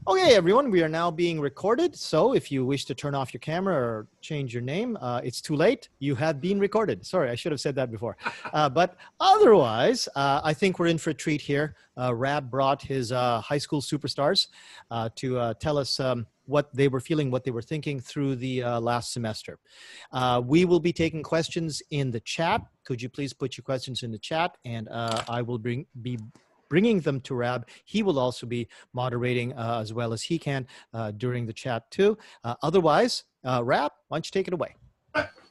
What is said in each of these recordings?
Okay, everyone, we are now being recorded. So if you wish to turn off your camera or change your name, it's too late. You have been recorded. Sorry, I should have said that before. But otherwise, I think we're in for a treat here. Rab brought his high school superstars to tell us what they were feeling, what they were thinking through the last semester. We will be taking questions in the chat. Could you please put your questions in the chat, and I will be bringing them to Rab. He will also be moderating as well as he can during the chat too. Otherwise, Rab, why don't you take it away?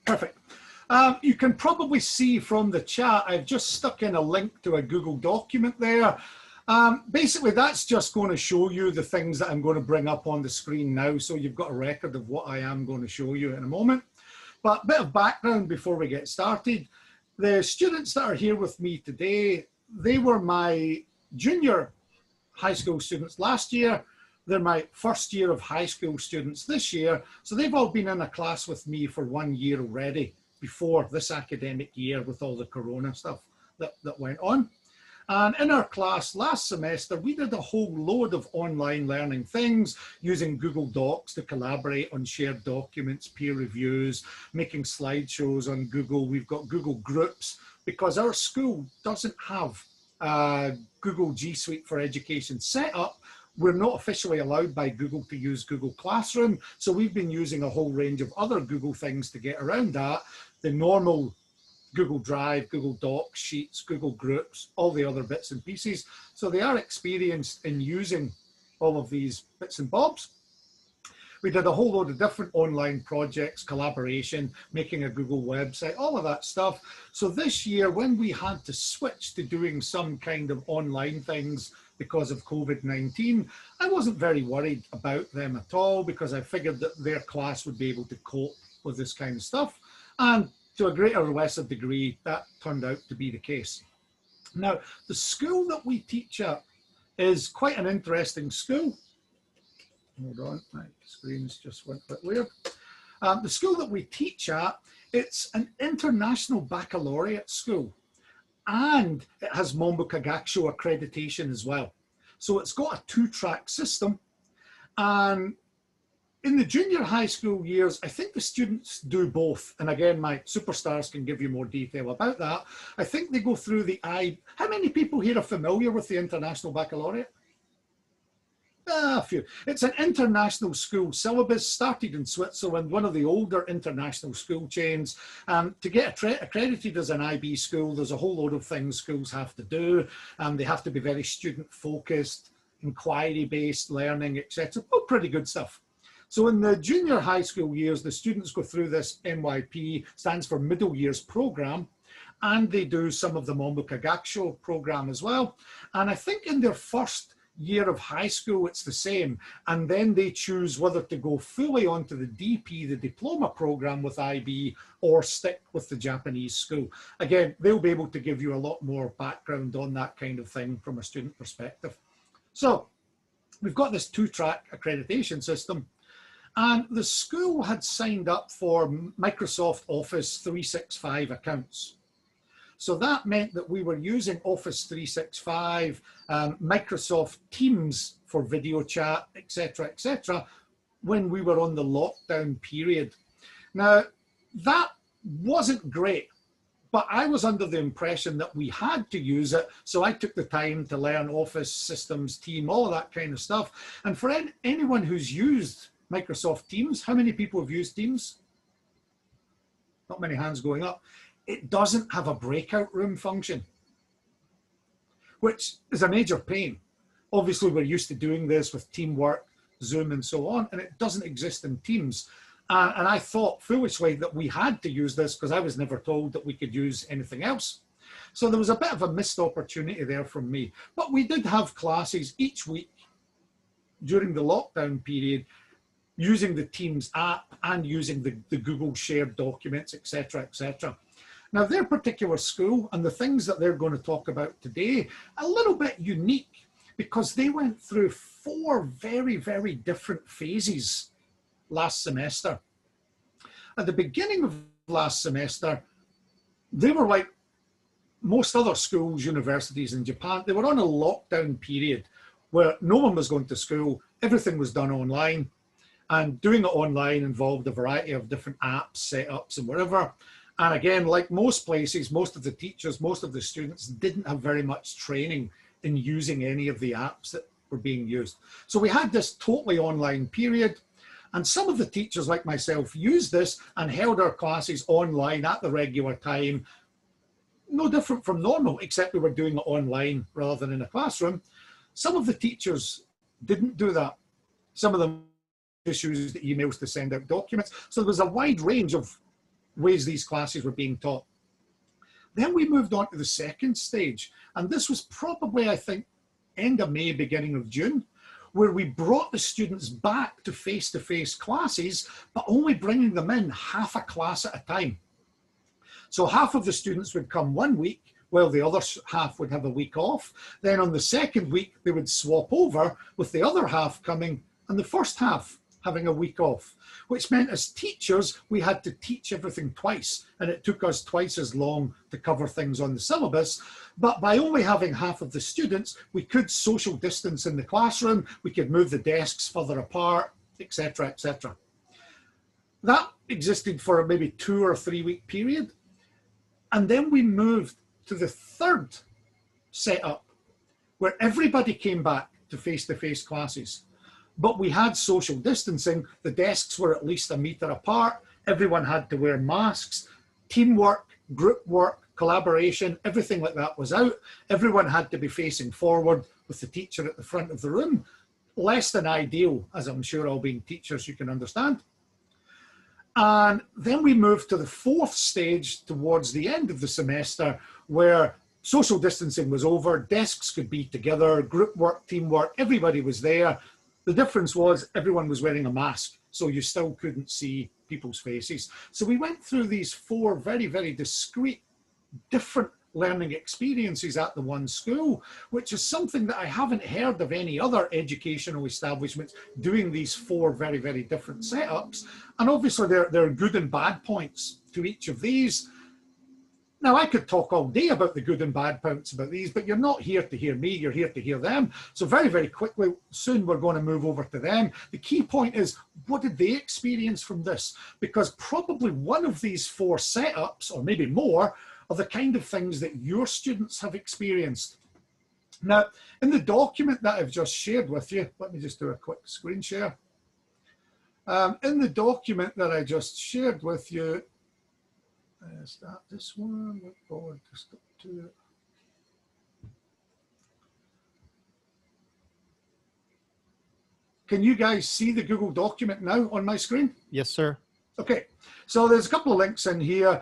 Perfect. You can probably see from the chat, I've just stuck in a link to a Google document there. Basically, that's just going to show you the things that I'm going to bring up on the screen now. So you've got a record of what I am going to show you in a moment. But a bit of background before we get started. The students that are here with me today, they were my junior high school students last year. They're my first year of high school students this year. So they've all been in a class with me for 1 year already before this academic year with all the corona stuff that went on. And in our class last semester, we did a whole load of online learning things using Google Docs to collaborate on shared documents, peer reviews, making slideshows on Google. We've got Google Groups because our school doesn't have Google G Suite for Education set up. We're not officially allowed by Google to use Google Classroom. So we've been using a whole range of other Google things to get around that. The normal Google Drive, Google Docs, Sheets, Google Groups, all the other bits and pieces. So they are experienced in using all of these bits and bobs. We did a whole load of different online projects, collaboration, making a Google website, all of that stuff. So this year, when we had to switch to doing some kind of online things because of COVID-19, I wasn't very worried about them at all because I figured that their class would be able to cope with this kind of stuff. And to a greater or lesser degree, that turned out to be the case. Now, the school that we teach at is quite an interesting school. Hold on, my screen's just went a bit weird. The school that we teach at, it's an international baccalaureate school, and it has Mombu Kagakusho accreditation as well. So it's got a two-track system, and in the junior high school years, I think the students do both. And again, my superstars can give you more detail about that. I think they go through the How many people here are familiar with the International Baccalaureate? A few. It's an international school syllabus, started in Switzerland, one of the older international school chains. To get accredited as an IB school, there's a whole load of things schools have to do. They have to be very student-focused, inquiry-based learning, etc. Oh, pretty good stuff. So in the junior high school years, the students go through this MYP, stands for Middle Years Program, and they do some of the Mombu Kagakusho program as well. And I think in their first year of high school, it's the same. And then they choose whether to go fully onto the DP, the diploma program with IB, or stick with the Japanese school. Again, they'll be able to give you a lot more background on that kind of thing from a student perspective. So we've got this two-track accreditation system. And the school had signed up for Microsoft Office 365 accounts. So that meant that we were using Office 365, Microsoft Teams for video chat, etc., when we were on the lockdown period. Now, that wasn't great, but I was under the impression that we had to use it. So I took the time to learn Office systems, team, all of that kind of stuff. And for anyone who's used Microsoft Teams, how many people have used Teams? Not many hands going up. It doesn't have a breakout room function, which is a major pain. Obviously, we're used to doing this with Teamwork, Zoom, and so on, and it doesn't exist in Teams. And I thought foolishly that we had to use this because I was never told that we could use anything else. So there was a bit of a missed opportunity there from me. But we did have classes each week during the lockdown period using the Teams app and using the Google shared documents, etc. Now, their particular school and the things that they're going to talk about today, a little bit unique because they went through 4 very, very different phases last semester. At the beginning of last semester, they were like most other schools, universities in Japan. They were on a lockdown period where no one was going to school, everything was done online, and doing it online involved a variety of different apps, setups, and whatever. And again, like most places, most of the teachers, most of the students didn't have very much training in using any of the apps that were being used. So we had this totally online period, and some of the teachers like myself used this and held our classes online at the regular time, no different from normal, except we were doing it online rather than in a classroom. Some of the teachers didn't do that. Some of them issues the emails to send out documents. So there was a wide range of ways these classes were being taught. Then we moved on to the second stage, and this was probably, I think, end of May, beginning of June, where we brought the students back to face-to-face classes, but only bringing them in half a class at a time. So half of the students would come 1 week, while the other half would have a week off. Then on the second week, they would swap over with the other half coming and the first half having a week off, which meant as teachers, we had to teach everything twice, and it took us twice as long to cover things on the syllabus. But by only having half of the students, we could social distance in the classroom, we could move the desks further apart, etc., etc. That existed for a maybe 2 or 3 week period. And then we moved to the third setup, where everybody came back to face-to-face classes. But we had social distancing. The desks were at least 1 meter apart. Everyone had to wear masks. Teamwork, group work, collaboration, everything like that was out. Everyone had to be facing forward with the teacher at the front of the room. Less than ideal, as I'm sure all being teachers you can understand. And then we moved to the fourth stage towards the end of the semester, where social distancing was over, desks could be together, group work, teamwork, everybody was there. The difference was everyone was wearing a mask, so you still couldn't see people's faces. So we went through these 4 very, very discrete, different learning experiences at the one school, which is something that I haven't heard of any other educational establishments doing, these 4 very, very different setups. And obviously there are good and bad points to each of these. Now, I could talk all day about the good and bad points about these, but you're not here to hear me, you're here to hear them. So very, very quickly, soon we're going to move over to them. The key point is, what did they experience from this? Because probably one of these 4 setups, or maybe more, are the kind of things that your students have experienced. Now, in the document that I've just shared with you, let me just do a quick screen share. In the document that I just shared with you, start this one, look forward to step 2. Can you guys see the Google document now on my screen? Yes, sir. Okay, so there's a couple of links in here.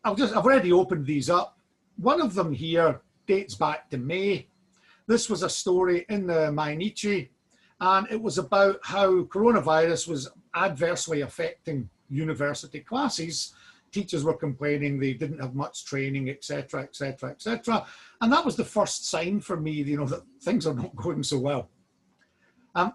I've already opened these up. One of them here dates back to May. This was a story in the Mainichi, and it was about how coronavirus was adversely affecting university classes. Teachers were complaining they didn't have much training, etc., etc., etc. And that was the first sign for me, that things are not going so well.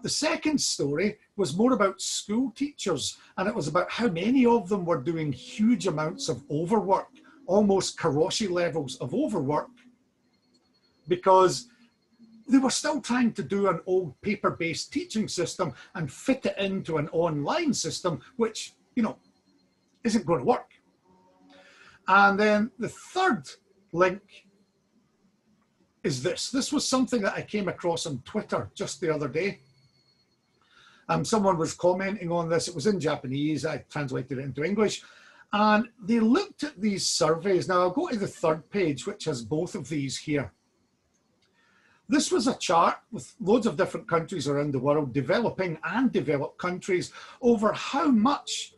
The second story was more about school teachers, and it was about how many of them were doing huge amounts of overwork, almost karoshi levels of overwork, because they were still trying to do an old paper-based teaching system and fit it into an online system, which, isn't going to work. And then the third link is this. This was something that I came across on Twitter just the other day. Someone was commenting on this. It was in Japanese. I translated it into English. And they looked at these surveys. Now, I'll go to the third page, which has both of these here. This was a chart with loads of different countries around the world, developing and developed countries, over how much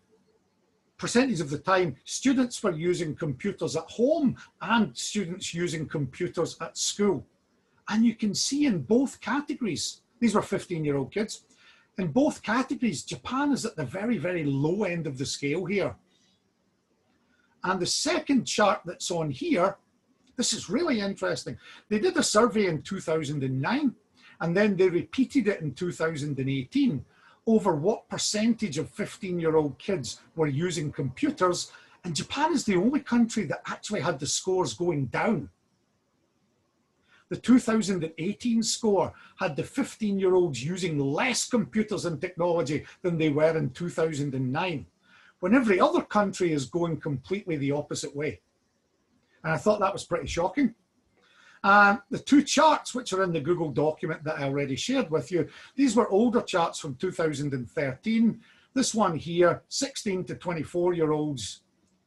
percentage of the time students were using computers at home and students using computers at school. And you can see in both categories, these were 15-year-old kids, in both categories, Japan is at the very, very low end of the scale here. And the second chart that's on here, this is really interesting. They did a survey in 2009, and then they repeated it in 2018 over what percentage of 15-year-old kids were using computers. And Japan is the only country that actually had the scores going down. The 2018 score had the 15-year-olds using less computers and technology than they were in 2009, when every other country is going completely the opposite way. And I thought that was pretty shocking. The two charts which are in the Google document that I already shared with you, these were older charts from 2013. This one here, 16 to 24-year-olds,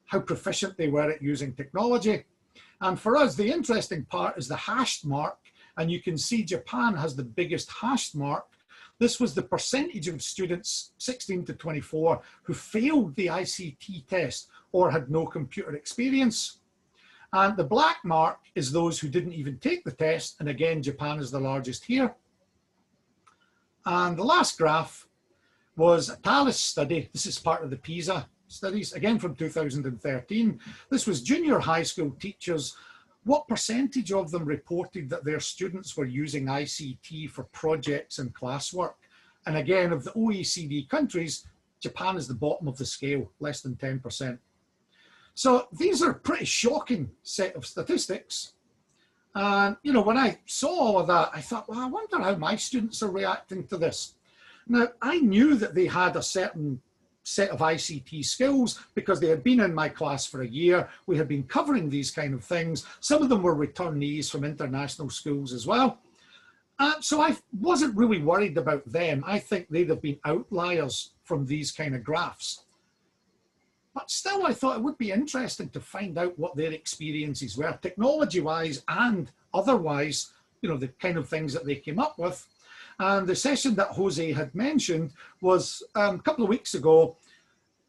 how proficient they were at using technology. And for us, the interesting part is the hashed mark. And you can see Japan has the biggest hashed mark. This was the percentage of students 16 to 24 who failed the ICT test or had no computer experience. And the black mark is those who didn't even take the test. And again, Japan is the largest here. And the last graph was a TALIS study. This is part of the PISA studies, again from 2013. This was junior high school teachers. What percentage of them reported that their students were using ICT for projects and classwork? And again, of the OECD countries, Japan is the bottom of the scale, less than 10%. So these are a pretty shocking set of statistics. And, you know, when I saw all of that, I thought, well, I wonder how my students are reacting to this. Now, I knew that they had a certain set of ICT skills because they had been in my class for a year. We had been covering these kind of things. Some of them were returnees from international schools as well. So I wasn't really worried about them. I think they'd have been outliers from these kind of graphs. But still, I thought it would be interesting to find out what their experiences were, technology-wise and otherwise, you know, the kind of things that they came up with. And the session that Jose had mentioned was a couple of weeks ago.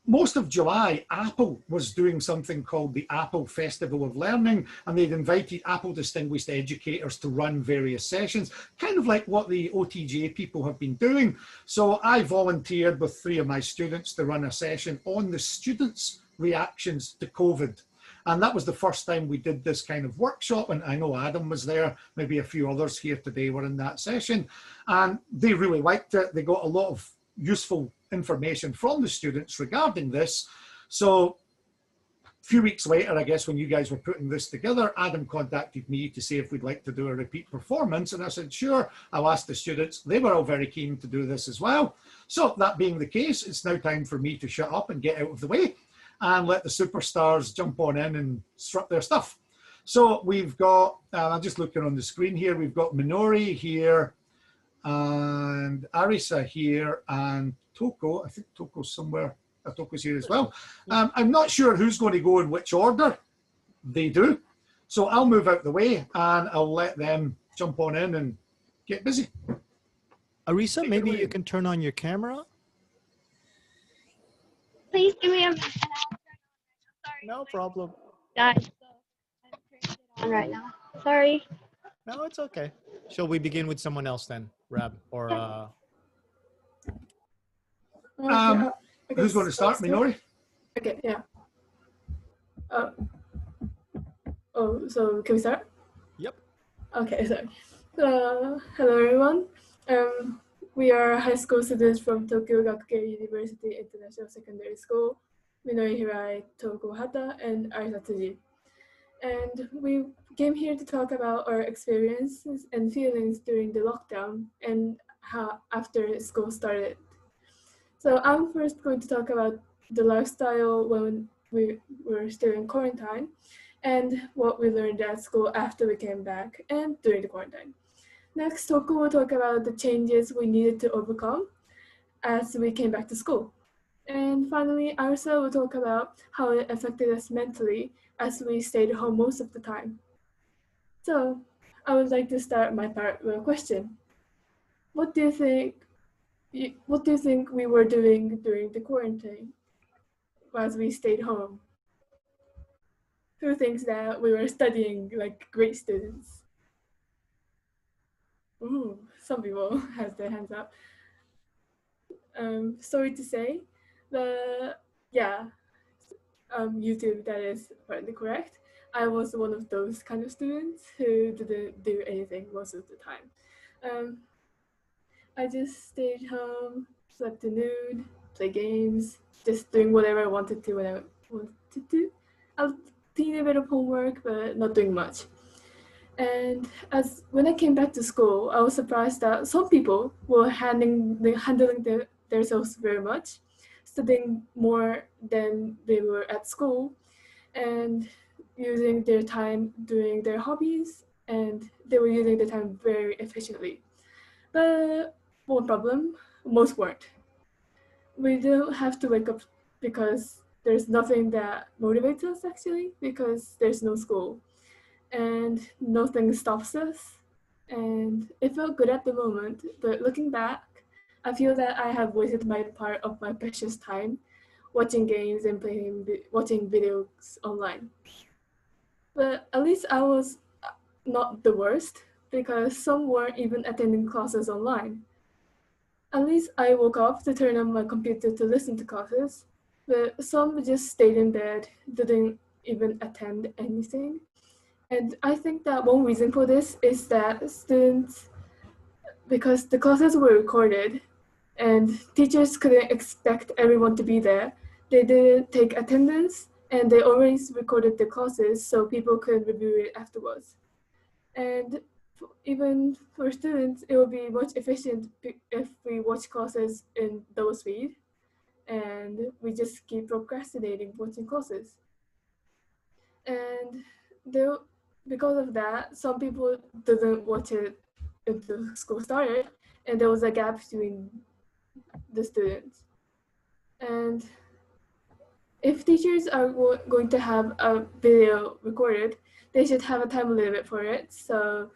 Most of July, Apple was doing something called the Apple Festival of Learning, and they'd invited Apple distinguished educators to run various sessions, kind of like what the OTJ people have been doing. So I volunteered with 3 of my students to run a session on the students' reactions to COVID. And that was the first time we did this kind of workshop. And I know Adam was there, maybe a few others here today were in that session. And they really liked it. They got a lot of useful information from the students regarding this. So a few weeks later, I guess, when you guys were putting this together, Adam contacted me to see if we'd like to do a repeat performance. And I said, sure, I'll ask the students. They were all very keen to do this as well. So that being the case, it's now time for me to shut up and get out of the way and let the superstars jump on in and strut their stuff. So we've got, I'm just looking on the screen here, we've got Minori here, and Arisa here, and Toko. I think Toko's somewhere. Toko's here as well. I'm not sure who's going to go in which order they do. So I'll move out the way and I'll let them jump on in and get busy. Arisa, maybe you can turn on your camera. Please give me a minute. Sorry. No problem. Guys, so I'm turning it on right now. Sorry. No, it's okay. Shall we begin with someone else then, Rab? Or who's going to start, Minori? Okay, yeah. So can we start? Yep. Okay, sorry. Hello everyone. We are high school students from Tokyo Gakugei University International Secondary School, Minori Hirai, Toko Hata, and Arisa Tsuji. And we came here to talk about our experiences and feelings during the lockdown and how after school started. So I'm first going to talk about the lifestyle when we were still in quarantine and what we learned at school after we came back and during the quarantine. Next, Toko will talk about the changes we needed to overcome as we came back to school. And finally, Arisa will talk about how it affected us mentally as we stayed home most of the time. So I would like to start my part with a question. What do you think we were doing during the quarantine as we stayed home? Who thinks that we were studying like great students? Ooh, some people has their hands up. Sorry to say, YouTube, that is partly correct. I was one of those kind of students who didn't do anything most of the time. I just stayed home, slept in nude, play games, just doing whatever I wanted to when I wanted to. A teeny bit of homework, but not doing much. And as when I came back to school, I was surprised that some people were handling themselves very much, studying more than they were at school, and using their time doing their hobbies, and they were using the time very efficiently. But one problem, most weren't. We don't have to wake up because there's nothing that motivates us actually, because there's no school and nothing stops us. And it felt good at the moment, but looking back, I feel that I have wasted my part of my precious time watching games and watching videos online. But at least I was not the worst, because some weren't even attending classes online. At least I woke up to turn on my computer to listen to classes, but some just stayed in bed, didn't even attend anything. And I think that one reason for this is that students, because the classes were recorded and teachers couldn't expect everyone to be there, they didn't take attendance and they always recorded the classes so people could review it afterwards. And even for students, it would be much efficient if we watch classes in double speed and we just keep procrastinating watching classes. And there, because of that, some people didn't watch it until school started, and there was a gap between the students. And if teachers are going to have a video recorded, they should have a time limit for it, so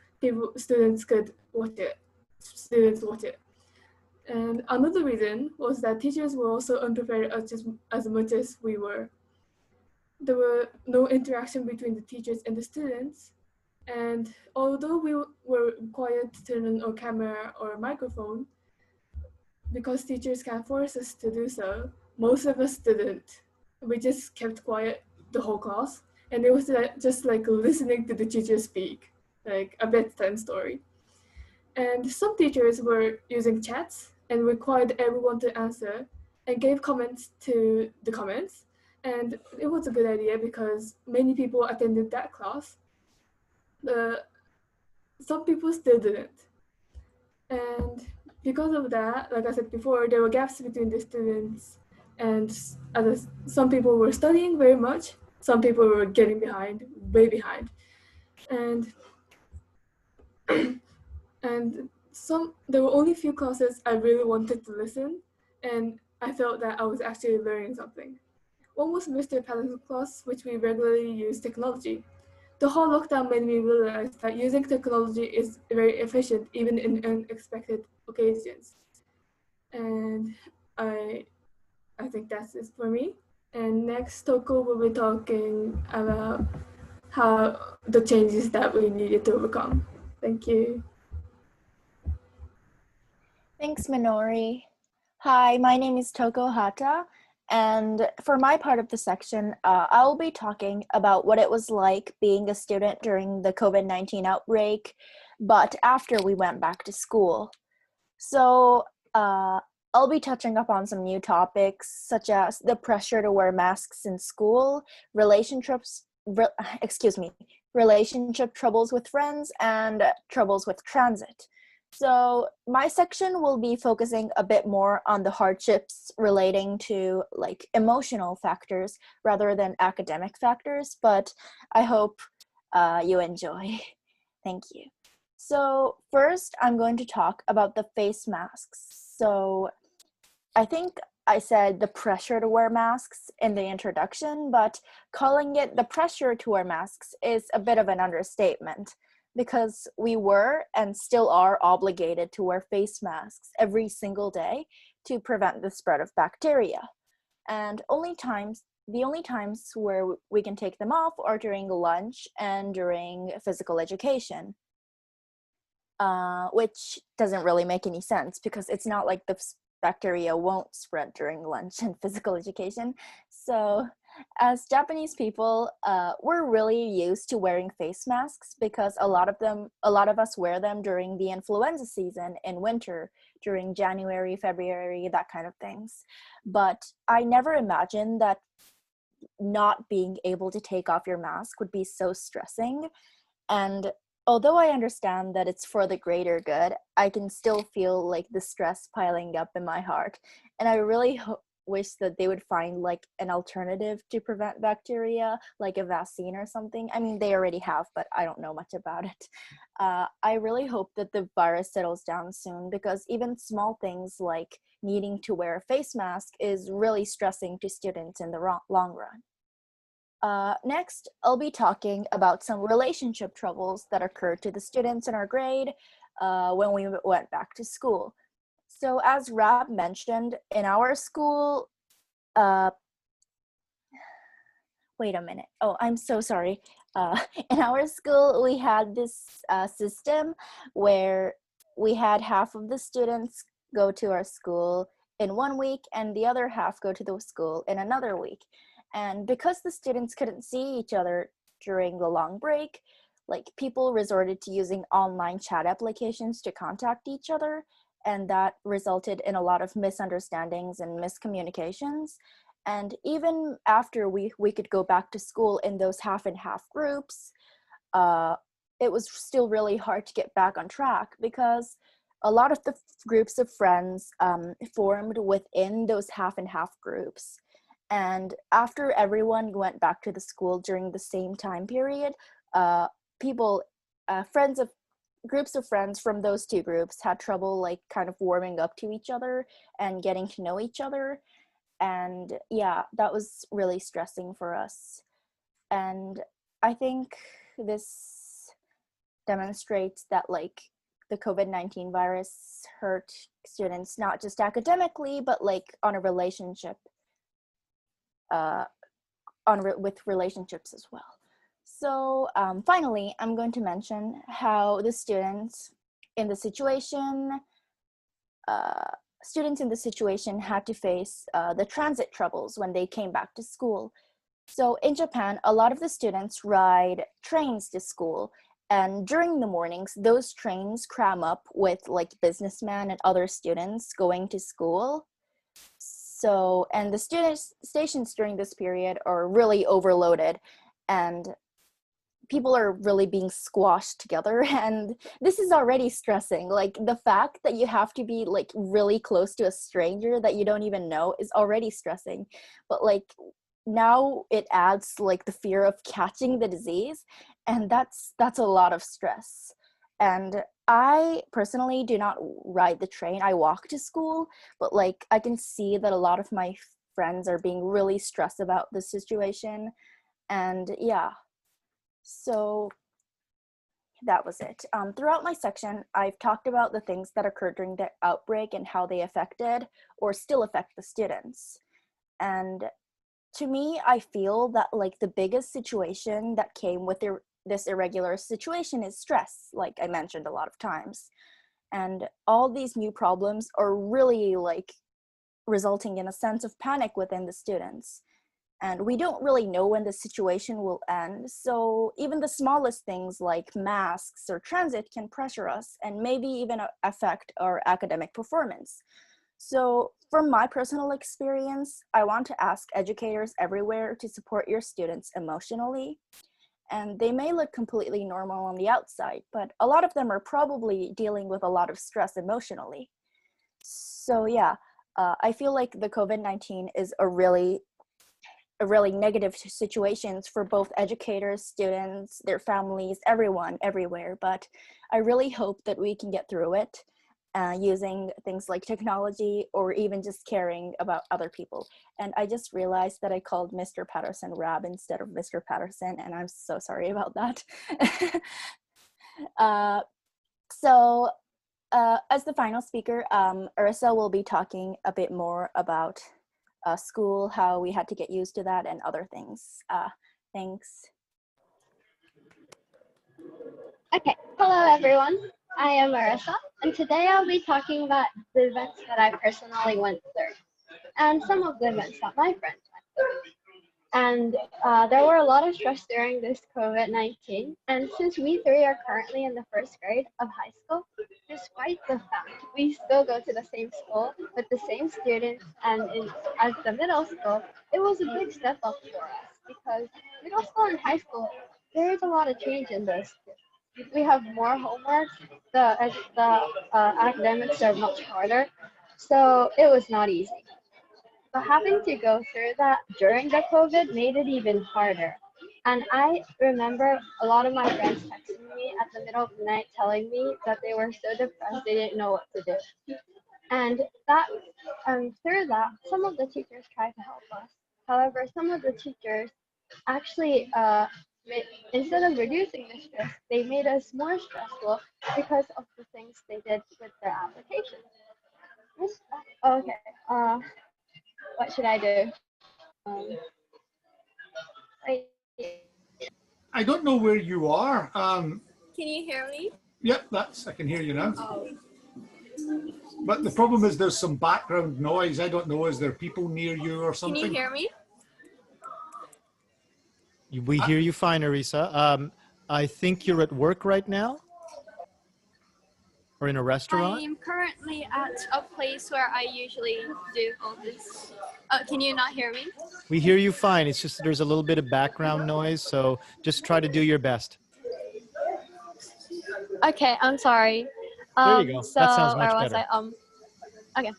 students could watch it. Students watch it. And another reason was that teachers were also unprepared as much as we were. There were no interaction between the teachers and the students. And although we were required to turn on our camera or microphone, because teachers can't force us to do so, most of us didn't. We just kept quiet the whole class, and it was just like listening to the teacher speak, like a bedtime story. And some teachers were using chats and required everyone to answer and gave comments to the comments. And it was a good idea because many people attended that class. Some people still didn't. And because of that, like I said before, there were gaps between the students, and some people were studying very much, some people were getting behind, way behind. And and there were only few classes I really wanted to listen, and I felt that I was actually learning something. One was Mr. Patterson's class, which we regularly use technology. The whole lockdown made me realize that using technology is very efficient even in unexpected occasions. And I I think that's it for me. And next, Toko will be talking about how the changes that we needed to overcome. Thank you. Thanks, Minori. Hi, my name is Toko Hata, and for my part of the section, I'll be talking about what it was like being a student during the COVID-19 outbreak, but after we went back to school. So, I'll be touching upon some new topics, such as the pressure to wear masks in school, relationship troubles with friends, and troubles with transit. So my section will be focusing a bit more on the hardships relating to like emotional factors rather than academic factors, but I hope you enjoy. Thank you. So first, I'm going to talk about the face masks. So I think I said the pressure to wear masks in the introduction, but calling it the pressure to wear masks is a bit of an understatement, because we were and still are obligated to wear face masks every single day to prevent the spread of bacteria. And the only times where we can take them off are during lunch and during physical education, which doesn't really make any sense because it's not like the bacteria won't spread during lunch and physical education. So as Japanese people, we're really used to wearing face masks because a lot of us wear them during the influenza season in winter, during January, February, that kind of things. But I never imagined that not being able to take off your mask would be so stressing. And although I understand that it's for the greater good, I can still feel like the stress piling up in my heart. And I really wish that they would find like an alternative to prevent bacteria, like a vaccine or something. I mean, they already have, but I don't know much about it. I really hope that the virus settles down soon, because even small things like needing to wear a face mask is really stressing to students in the long run. Next, I'll be talking about some relationship troubles that occurred to the students in our grade when we went back to school. So as Rab mentioned, in our school, wait a minute. Oh, I'm so sorry. In our school, we had this system where we had half of the students go to our school in 1 week and the other half go to the school in another week. And because the students couldn't see each other during the long break, like people resorted to using online chat applications to contact each other, and that resulted in a lot of misunderstandings and miscommunications. And even after we could go back to school in those half and half groups, it was still really hard to get back on track, because a lot of the groups of friends formed within those half and half groups. And after everyone went back to the school during the same time period, people, groups of friends from those two groups had trouble like kind of warming up to each other and getting to know each other. And yeah, that was really stressing for us. And I think this demonstrates that like the COVID-19 virus hurt students not just academically, but like on a relationship, with relationships as well. So finally, I'm going to mention how the students in the situation had to face the transit troubles when they came back to school. So in Japan, a lot of the students ride trains to school, and during the mornings, those trains cram up with like businessmen and other students going to school. So, and the student stations during this period are really overloaded, and people are really being squashed together, and this is already stressing. Like the fact that you have to be like really close to a stranger that you don't even know is already stressing, but like now it adds like the fear of catching the disease, and that's a lot of stress. And I personally do not ride the train. I walk to school, but like I can see that a lot of my friends are being really stressed about the situation. And yeah, so that was it. Throughout my section, I've talked about the things that occurred during the outbreak and how they affected or still affect the students. And to me, I feel that like the biggest situation that came with this irregular situation is stress, like I mentioned a lot of times. And all these new problems are really like resulting in a sense of panic within the students. And we don't really know when the situation will end. So even the smallest things like masks or transit can pressure us and maybe even affect our academic performance. So from my personal experience, I want to ask educators everywhere to support your students emotionally. And they may look completely normal on the outside, but a lot of them are probably dealing with a lot of stress emotionally. So yeah, I feel like the COVID-19 is a really negative situations for both educators, students, their families, everyone, everywhere. But I really hope that we can get through it using things like technology or even just caring about other people. And I just realized that I called Mr. Patterson Rab instead of Mr. Patterson, and I'm so sorry about that. So as the final speaker, Ursa will be talking a bit more about school, how we had to get used to that, and other things. Thanks. Okay, hello everyone. I am Marissa, and today I'll be talking about the events that I personally went through, and some of the events that my friends went through. And there were a lot of stress during this COVID-19, and since we three are currently in the first grade of high school, despite the fact we still go to the same school with the same students, and as the middle school, it was a big step up for us because middle school and high school, there is a lot of change in those two. we have more homework. The academics are much harder, so it was not easy. But having to go through that during the COVID made it even harder. And I remember a lot of my friends texting me at the middle of the night telling me that they were so depressed they didn't know what to do. And that through that, some of the teachers tried to help us. However, some of the teachers actually, instead of reducing the stress, they made us more stressful because of the things they did with their applications. Okay, what should I do? Um, wait, I don't know where you are. can you hear me? Yep, I can hear you now. Oh, But the problem is there's some background noise. I don't know, is there people near you or can you something? hear me? We hear you fine, Arisa. I think you're at work right now or in a restaurant. I'm currently at a place where I usually do all this. Can you not hear me? We hear you fine. It's just there's a little bit of background noise, so just try to do your best. Okay, I'm sorry. There you go. So That sounds much where was better. I? Okay.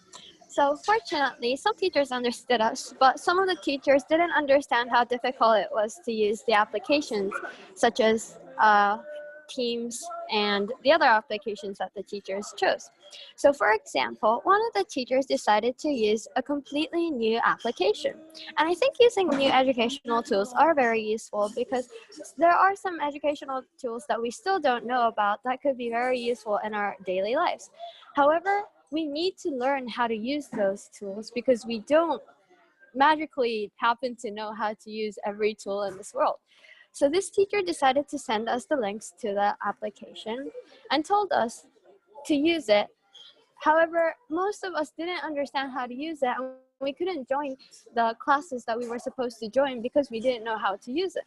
So fortunately, some teachers understood us, but some of the teachers didn't understand how difficult it was to use the applications, such as Teams and the other applications that the teachers chose. So for example, one of the teachers decided to use a completely new application. And I think using new educational tools are very useful because there are some educational tools that we still don't know about that could be very useful in our daily lives. However, we need to learn how to use those tools because we don't magically happen to know how to use every tool in this world. So this teacher decided to send us the links to the application and told us to use it. However, most of us didn't understand how to use it and we couldn't join the classes that we were supposed to join because we didn't know how to use it.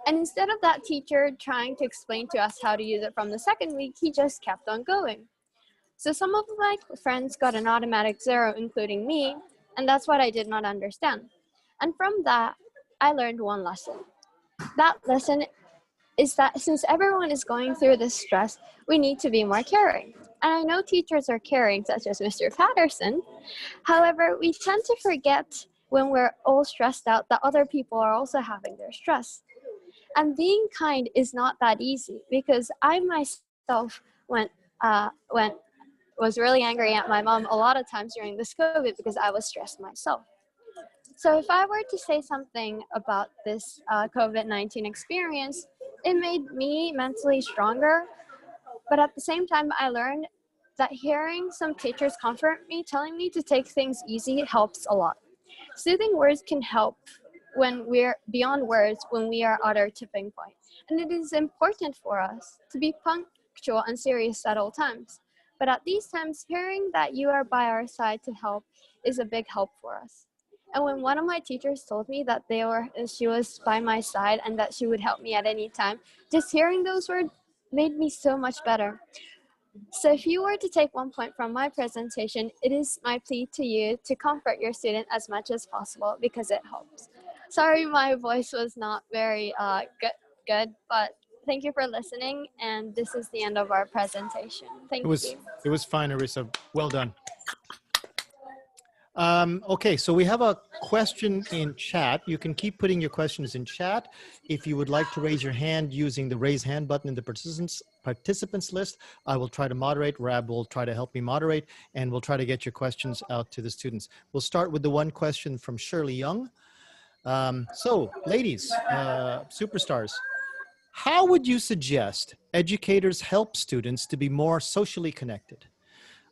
And instead of that teacher trying to explain to us how to use it from the second week, he just kept on going. So some of my friends got an automatic 0, including me, and that's what I did not understand. And from that, I learned one lesson. That lesson is that since everyone is going through this stress, we need to be more caring. And I know teachers are caring, such as Mr. Patterson. However, we tend to forget when we're all stressed out that other people are also having their stress. And being kind is not that easy because I myself went was really angry at my mom a lot of times during this COVID because I was stressed myself. So if I were to say something about this COVID-19 experience, it made me mentally stronger. But at the same time, I learned that hearing some teachers comfort me, telling me to take things easy helps a lot. Soothing words can help when we're beyond words, when we are at our tipping point. And it is important for us to be punctual and serious at all times. But at these times, hearing that you are by our side to help is a big help for us. And when one of my teachers told me that she was by my side and that she would help me at any time, just hearing those words made me so much better. So if you were to take one point from my presentation, it is my plea to you to comfort your student as much as possible because it helps. Sorry, my voice was not very good, but thank you for listening, and this is the end of our presentation. Thank you. It was fine, Arisa. Well done. Okay, so we have a question in chat. You can keep putting your questions in chat. If you would like to raise your hand using the raise hand button in the participants list, I will try to moderate. Rab will try to help me moderate, and we'll try to get your questions out to the students. We'll start with the one question from Shirley Young. So, ladies, superstars, how would you suggest educators help students to be more socially connected?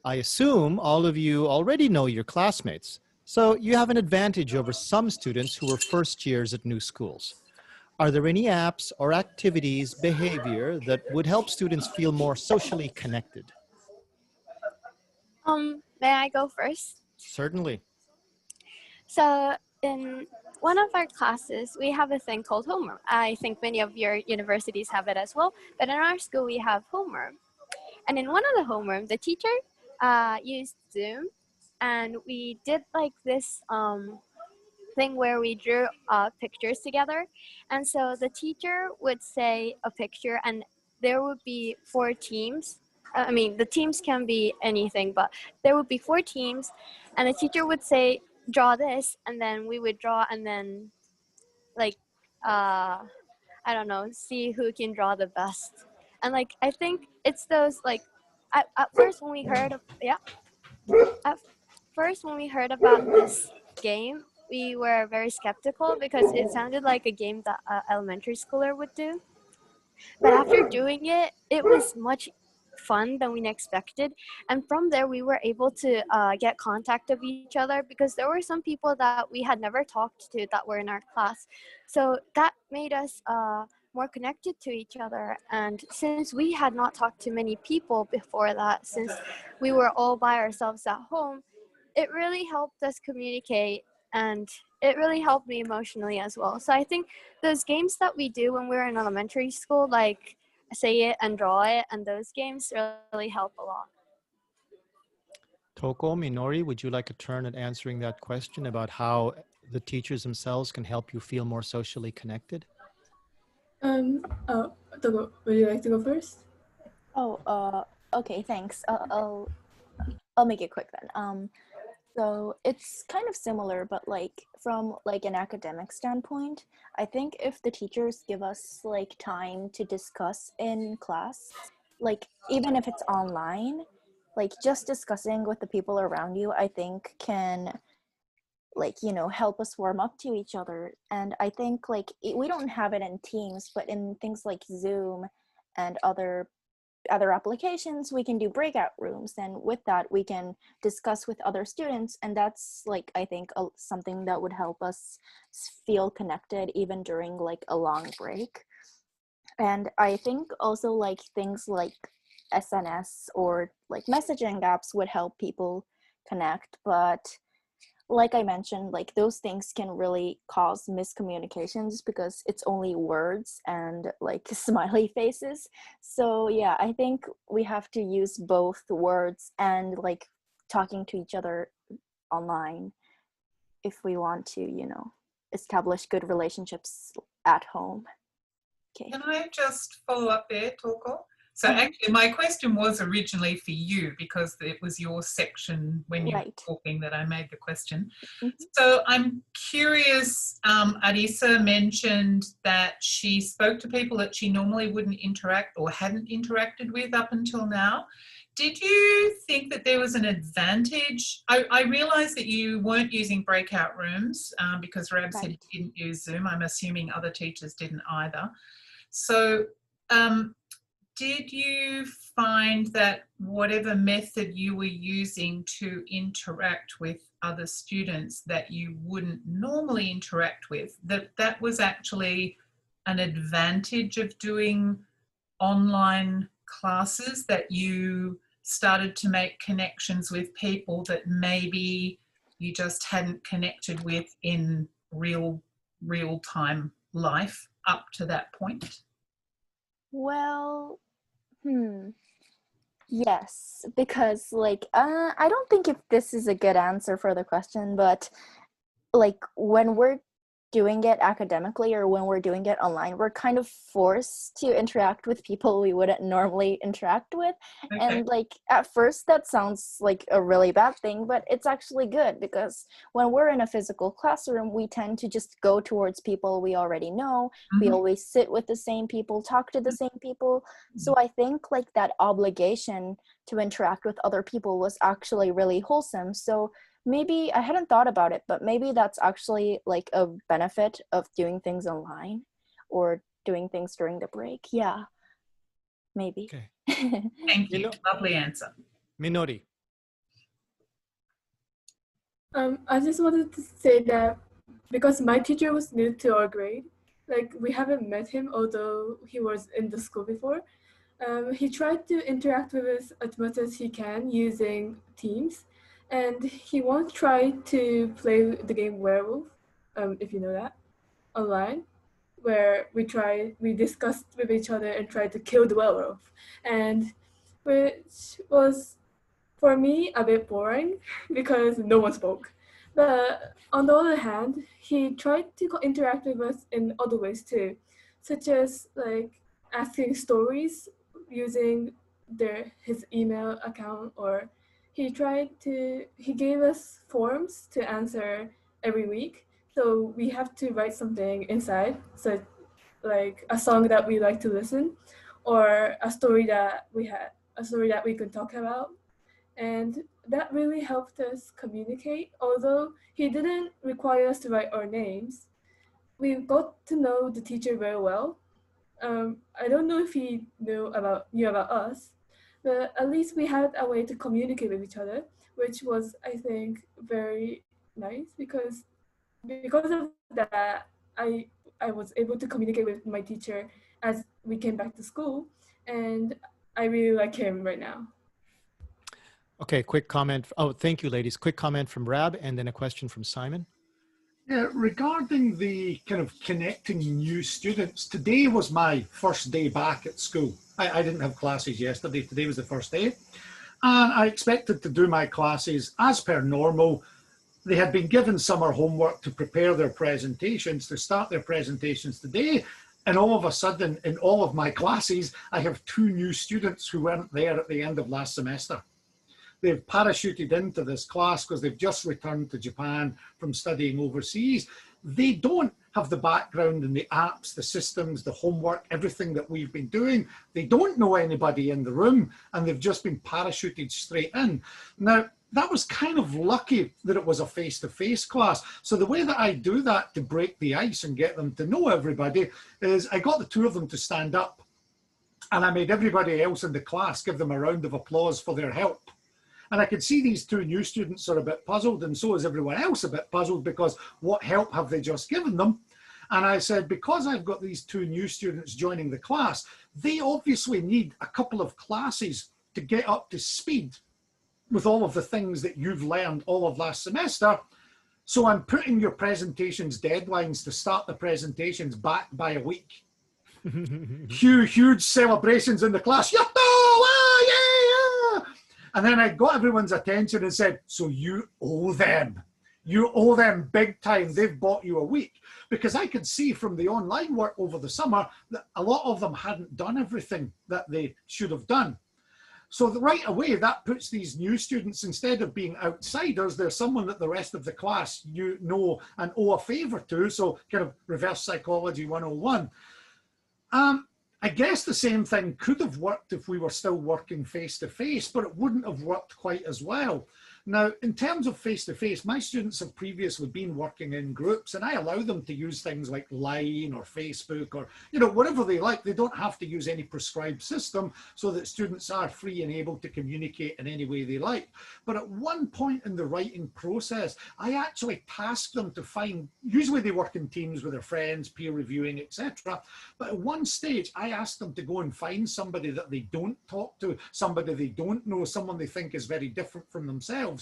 I assume all of you already know your classmates, so you have an advantage over some students who are first years at new schools. Are there any apps or activities, behavior that would help students feel more socially connected? May I go first? Certainly. So in one of our classes, we have a thing called homeroom. I think many of your universities have it as well, but in our school, we have homeroom. And in one of the homeroom, the teacher used Zoom, and we did like this thing where we drew pictures together. And so the teacher would say a picture, and there would be 4 teams. I mean, the teams can be anything, but there would be 4 teams, and the teacher would say, "Draw this," and then we would draw, and then like, I don't know, see who can draw the best. And like, I think it's those like, at first when we heard of, yeah, at first when we heard about this game, we were very skeptical because it sounded like a game that an elementary schooler would do. But after doing it, it was much fun than we expected. And from there, we were able to get contact of each other because there were some people that we had never talked to that were in our class. So that made us more connected to each other. And since we had not talked to many people before that, since we were all by ourselves at home, it really helped us communicate, and it really helped me emotionally as well. So I think those games that we do when we were in elementary school, like say it and draw it, and those games really help a lot. Toko, Minori, would you like a turn at answering that question about how the teachers themselves can help you feel more socially connected? Oh, Togo, would you like to go first? Oh, okay, thanks. I'll make it quick then. So it's kind of similar, but like from like an academic standpoint, I think if the teachers give us like time to discuss in class, like even if it's online, like just discussing with the people around you, I think can like, you know, help us warm up to each other. And I think like we don't have it in Teams, but in things like Zoom and other applications, we can do breakout rooms, and with that we can discuss with other students, and that's like I think something that would help us feel connected even during like a long break. And I think also like things like SNS or like messaging apps would help people connect, but like I mentioned, like those things can really cause miscommunications because it's only words and like smiley faces. So yeah, I think we have to use both words and like talking to each other online if we want to, you know, establish good relationships at home. Okay. Can I just follow up there, Toko? So Mhm. actually, my question was originally for you because it was your section when you were Right. talking that I made the question. Mhm. So I'm curious, Arisa mentioned that she spoke to people that she normally wouldn't interact or hadn't interacted with up until now. Did you think that there was an advantage? I realised that you weren't using breakout rooms because Rab said Right. he didn't use Zoom. I'm assuming other teachers didn't either. So did you find that whatever method you were using to interact with other students that you wouldn't normally interact with, that was actually an advantage of doing online classes, that you started to make connections with people that maybe you just hadn't connected with in real time life up to that point? Well, yes, because like I don't think if this is a good answer for the question, but like when we're doing it academically or when we're doing it online, we're kind of forced to interact with people we wouldn't normally interact with. Okay. And like at first that sounds like a really bad thing, but it's actually good because when we're in a physical classroom, we tend to just go towards people we already know. We Mhm. always sit with the same people, talk to the same people. So I think like that obligation to interact with other people was actually really wholesome. So maybe I hadn't thought about it, but maybe that's actually like a benefit of doing things online or doing things during the break. Yeah, maybe. Okay. Thank you. Lovely answer. Minori. I just wanted to say that because my teacher was new to our grade, like we haven't met him, although he was in the school before. He tried to interact with us as much as he can using Teams, and he once tried to play the game Werewolf, if you know that, online, where we discussed with each other and tried to kill the werewolf, and which was for me a bit boring because no one spoke. But on the other hand, he tried to interact with us in other ways too, such as like asking stories using his email account, or he gave us forms to answer every week. So we have to write something inside, so like a song that we like to listen, or a story that we could talk about. And that really helped us communicate. Although he didn't require us to write our names, we got to know the teacher very well. I don't know if he knew about us, but at least we had a way to communicate with each other, which was, I think, very nice, because of that, I was able to communicate with my teacher as we came back to school, and I really like him right now. Okay, quick comment. Oh, thank you, ladies. Quick comment from Rab, and then a question from Simon. Yeah, regarding the kind of connecting new students, today was my first day back at school. I didn't have classes yesterday. Today was the first day. And I expected to do my classes as per normal. They had been given summer homework to prepare their presentations, to start their presentations today. And all of a sudden, in all of my classes, I have 2 new students who weren't there at the end of last semester. They've parachuted into this class because they've just returned to Japan from studying overseas. They don't have the background in the apps, the systems, the homework, everything that we've been doing. They don't know anybody in the room, and they've just been parachuted straight in. Now, that was kind of lucky that it was a face-to-face class. So the way that I do that to break the ice and get them to know everybody is I got the 2 of them to stand up, and I made everybody else in the class give them a round of applause for their help. And I could see these 2 new students are a bit puzzled, and so is everyone else a bit puzzled, because what help have they just given them? And I said, because I've got these 2 new students joining the class, they obviously need a couple of classes to get up to speed with all of the things that you've learned all of last semester. So I'm putting your presentations deadlines to start the presentations back by a week. Huge celebrations in the class. Yatta! Ah, yeah! And then I got everyone's attention and said, so you owe them. You owe them big time. They've bought you a week. Because I could see from the online work over the summer that a lot of them hadn't done everything that they should have done. So right away, that puts these new students, instead of being outsiders, they're someone that the rest of the class you know and owe a favor to. So kind of reverse psychology 101. I guess the same thing could have worked if we were still working face-to-face, but it wouldn't have worked quite as well. Now, in terms of face-to-face, my students have previously been working in groups, and I allow them to use things like Line or Facebook or, whatever they like. They don't have to use any prescribed system, so that students are free and able to communicate in any way they like. But at one point in the writing process, I actually tasked them to find, usually they work in teams with their friends, peer reviewing, etc. But at one stage, I asked them to go and find somebody that they don't talk to, somebody they don't know, someone they think is very different from themselves,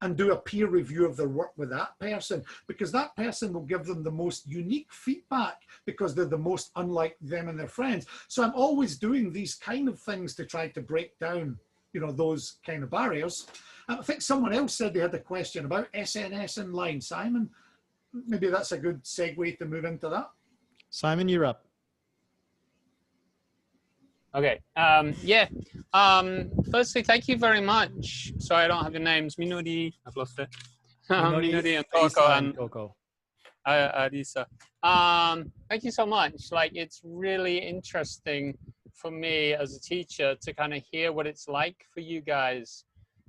and do a peer review of their work with that person, because that person will give them the most unique feedback, because they're the most unlike them and their friends. So I'm always doing these kind of things to try to break down, those kind of barriers. I think someone else said they had a question about SNS and Line. Simon, maybe that's a good segue to move into that. Simon, you're up. Okay. Firstly, thank you very much. Sorry, I don't have your names. Minori, I've lost it. Minori and Toko and Coco. Arisa. Thank you so much. Like, it's really interesting for me as a teacher to kind of hear what it's like for you guys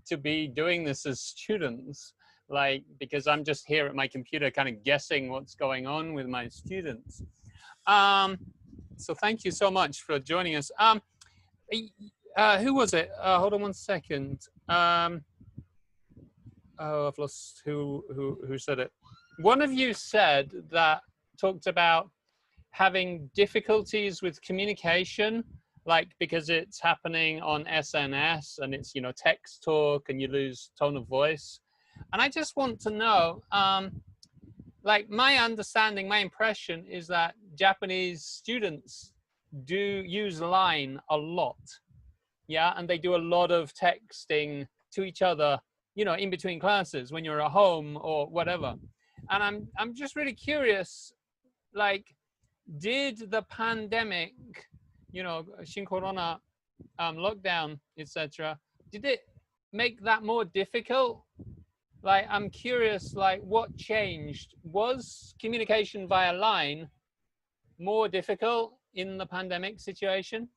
to be doing this as students. Like, because I'm just here at my computer kind of guessing what's going on with my students. So thank you so much for joining us. Who was it? Hold on one second. Oh, I've lost who said it. One of you said that, talked about having difficulties with communication, like because it's happening on SNS and it's, text talk and you lose tone of voice. And I just want to know, like my understanding, my impression is that Japanese students do use Line a lot. Yeah, and they do a lot of texting to each other, in between classes when you're at home or whatever. And I'm just really curious, like, did the pandemic you know, Shin Corona lockdown, etc., did it make that more difficult? Like, I'm curious, like, what changed? Was communication via line more difficult in the pandemic situation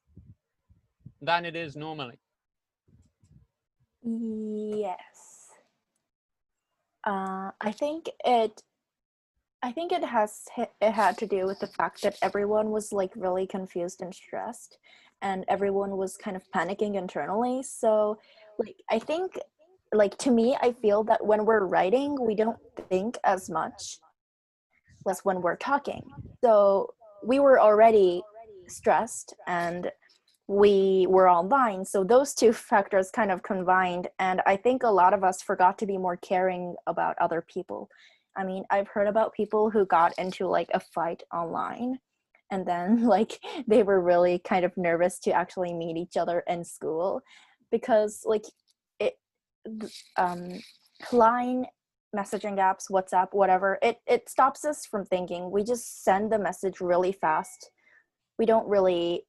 than it is normally? Yes. I think it had to do with the fact that everyone was like really confused and stressed, and everyone was kind of panicking internally. So like I think, like, to me, I feel that when we're writing we don't think as much as when we're talking. So we were already stressed and we were online, so those two factors kind of combined, and I think a lot of us forgot to be more caring about other people. I mean, I've heard about people who got into like a fight online, and then like they were really kind of nervous to actually meet each other in school, because like it line, messaging apps, WhatsApp, whatever, it stops us from thinking. We just send the message really fast. We don't really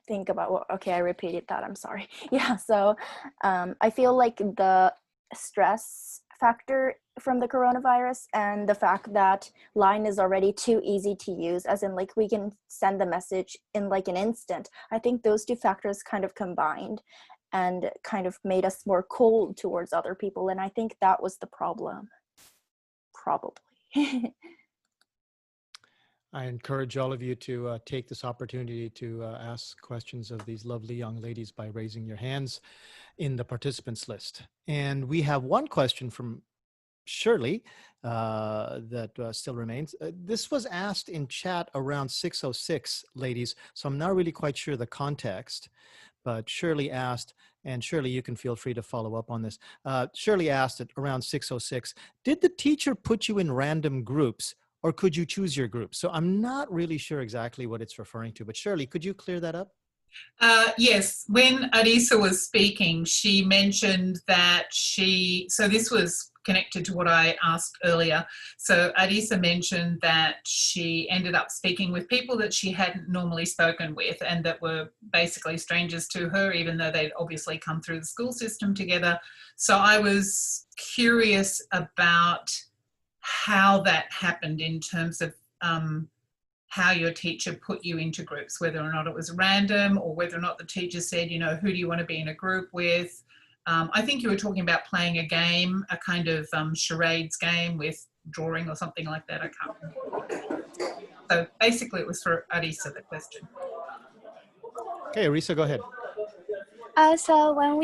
think about what, okay, I repeated that, I'm sorry. Yeah, so I feel like the stress factor from the coronavirus and the fact that line is already too easy to use, as in like we can send the message in like an instant, I think those two factors kind of combined and kind of made us more cold towards other people, and I think that was the problem, probably. I encourage all of you to take this opportunity to ask questions of these lovely young ladies by raising your hands in the participants list. And we have one question from Shirley that still remains. This was asked in chat around 6:06, ladies, so I'm not really quite sure the context, but Shirley asked, and Shirley, you can feel free to follow up on this. Shirley asked at around 6:06, did the teacher put you in random groups, or could you choose your group? So I'm not really sure exactly what it's referring to, but Shirley, could you clear that up? Yes, when Arisa was speaking, she mentioned that so this was connected to what I asked earlier. So Arisa mentioned that she ended up speaking with people that she hadn't normally spoken with and that were basically strangers to her, even though they'd obviously come through the school system together. So I was curious about how that happened in terms of how your teacher put you into groups, whether or not it was random or whether or not the teacher said, you know, who do you want to be in a group with? I think you were talking about playing a game, a kind of charades game with drawing or something like that. I can't remember. So basically it was for Arisa, the question. Okay, Arisa, go ahead. So when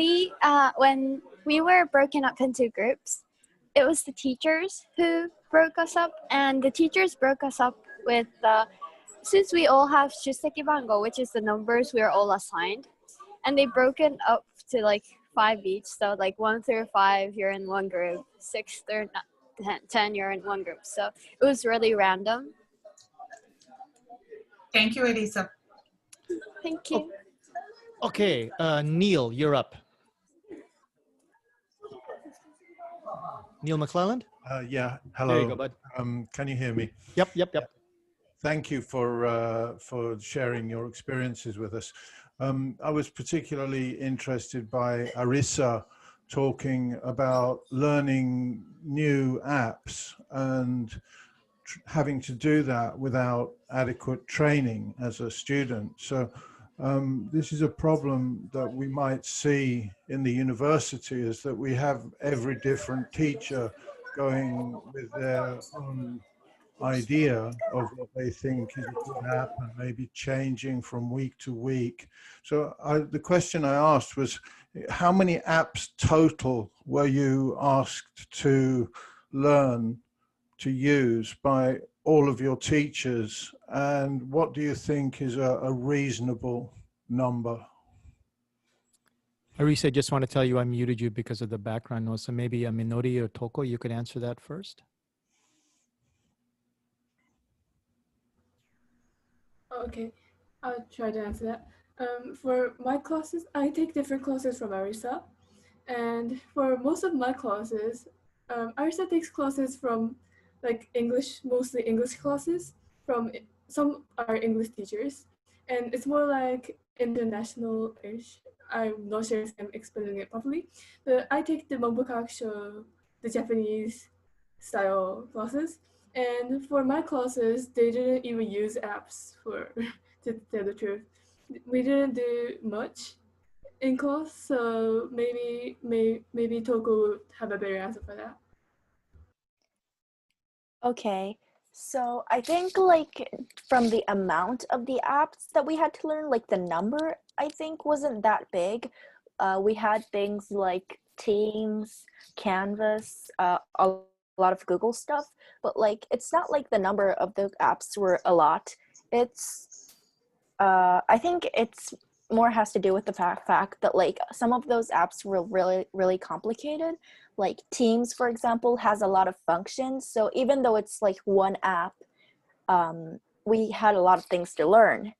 we were broken up into groups, it was the teachers who broke us up, and the teachers broke us up with since we all have Shusekibango, which is the numbers we are all assigned, and they broken up to like 5 each. So like 1 through 5, you're in one group. 6 through 10, you're in one group. So it was really random. Thank you, Arisa. Thank you. Okay, Neil, you're up. Neil McClelland? Yeah, hello. There you go, bud. Can you hear me? Yep. Thank you for sharing your experiences with us. I was particularly interested by Arisa talking about learning new apps and having to do that without adequate training as a student. So this is a problem that we might see in the university, is that we have every different teacher going with their own idea of what they think is a good app and maybe changing from week to week. So the question I asked was, how many apps total were you asked to learn to use by all of your teachers, and what do you think is a reasonable number? Arisa, I just want to tell you I muted you because of the background noise, so maybe Minori or Toko, you could answer that first. Okay, I'll try to answer that. For my classes, I take different classes from Arisa, and for most of my classes, Arisa takes classes from like English, mostly English classes from some are English teachers, and it's more like international-ish. I'm not sure if I'm explaining it properly, but I take the Manbukakusho, the Japanese style classes, and for my classes, they didn't even use apps for to tell the truth. We didn't do much in class, so maybe Toko would have a better answer for that. Okay, so I think like from the amount of the apps that we had to learn, like the number I think wasn't that big. We had things like Teams, Canvas, a lot of Google stuff, but like it's not like the number of the apps were a lot. It's I think it's more has to do with the fact that like some of those apps were really complicated. Like Teams, for example, has a lot of functions. So even though it's like one app, we had a lot of things to learn.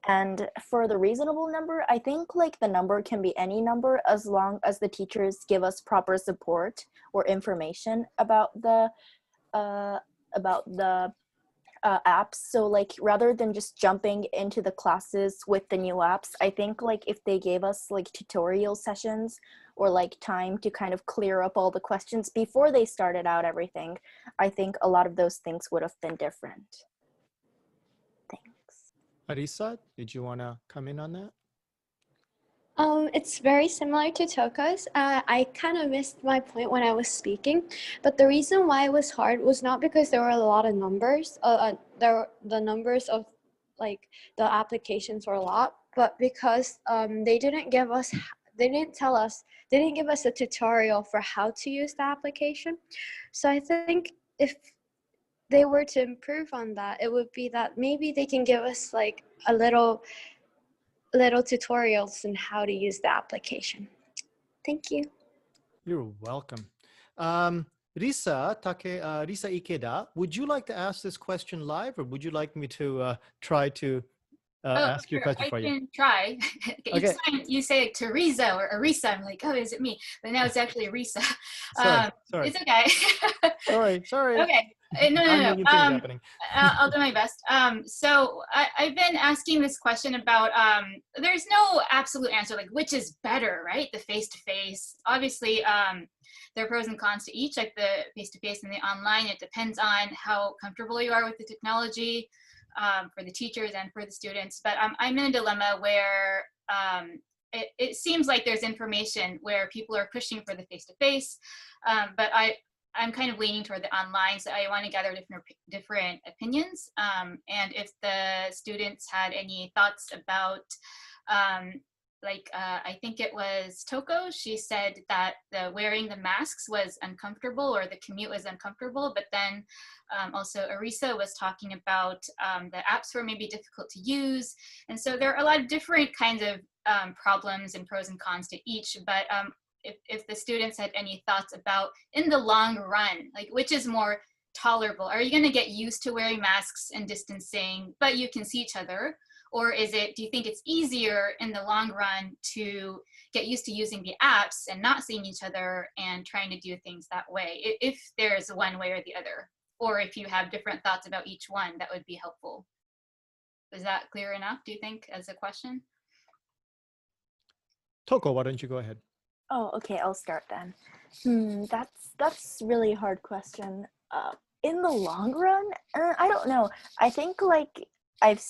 And for the reasonable number, I think like the number can be any number as long as the teachers give us proper support or information about the apps. So like rather than just jumping into the classes with the new apps, I think like if they gave us like tutorial sessions or like time to kind of clear up all the questions before they started out everything, I think a lot of those things would have been different. Thanks. Arisa, did you want to come in on that? It's very similar to Toko's. I kind of missed my point when I was speaking, but the reason why it was hard was not because there were a lot of numbers. The numbers of like the applications were a lot, but because they didn't give us a tutorial for how to use the application. So I think if they were to improve on that, it would be that maybe they can give us like a little tutorials on how to use the application. Thank you. You're welcome. Risa Ikeda, would you like to ask this question live, or would you like me to try to ask your question for you? I can try. Okay. You say Teresa or Arisa. I'm like, oh, is it me? But now it's actually Arisa. Sorry. It's okay. Sorry. Okay. No. Things happening. I'll do my best. So I've been asking this question about, there's no absolute answer, like which is better, right? The face-to-face. Obviously, there are pros and cons to each, like the face-to-face and the online. It depends on how comfortable you are with the technology, for the teachers and for the students. But I'm in a dilemma where it seems like there's information where people are pushing for the face-to-face, but I'm kind of leaning toward the online, so I want to gather different opinions. And if the students had any thoughts about, I think it was Toko, she said that wearing the masks was uncomfortable, or the commute was uncomfortable, but then also Arisa was talking about the apps were maybe difficult to use. And so there are a lot of different kinds of problems and pros and cons to each, but if the students had any thoughts about, in the long run, like which is more tolerable? Are you going to get used to wearing masks and distancing, but you can see each other? Or do you think it's easier in the long run to get used to using the apps and not seeing each other and trying to do things that way, if there's one way or the other? Or if you have different thoughts about each one, that would be helpful. Is that clear enough, do you think, as a question? Toko, why don't you go ahead? Oh, okay, I'll start then. That's really hard question. In the long run, I don't know. I think like I've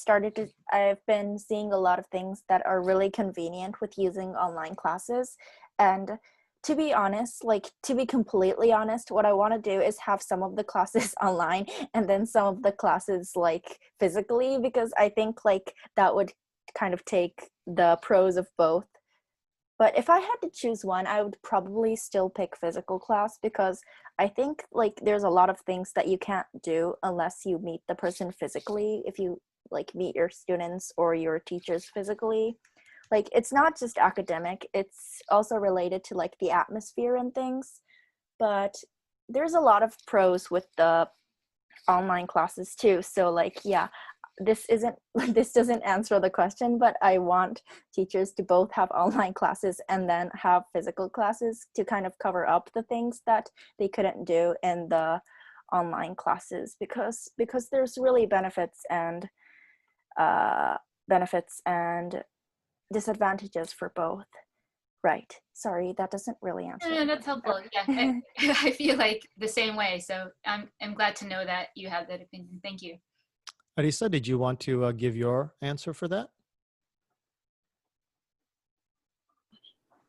been seeing a lot of things that are really convenient with using online classes. And to be honest, to be completely honest, what I want to do is have some of the classes online and then some of the classes like physically, because I think like that would kind of take the pros of both. But if I had to choose one, I would probably still pick physical class, because I think like there's a lot of things that you can't do unless you meet the person physically. If you like meet your students or your teachers physically, like it's not just academic, it's also related to like the atmosphere and things. But there's a lot of pros with the online classes too. So like, yeah, this doesn't answer the question, but I want teachers to both have online classes and then have physical classes to kind of cover up the things that they couldn't do in the online classes, because there's really benefits and benefits and disadvantages for both. Right. Sorry, that doesn't really answer. No, that's helpful. Yeah, I feel like the same way. So I'm glad to know that you have that opinion. Thank you. Arisa, did you want to give your answer for that?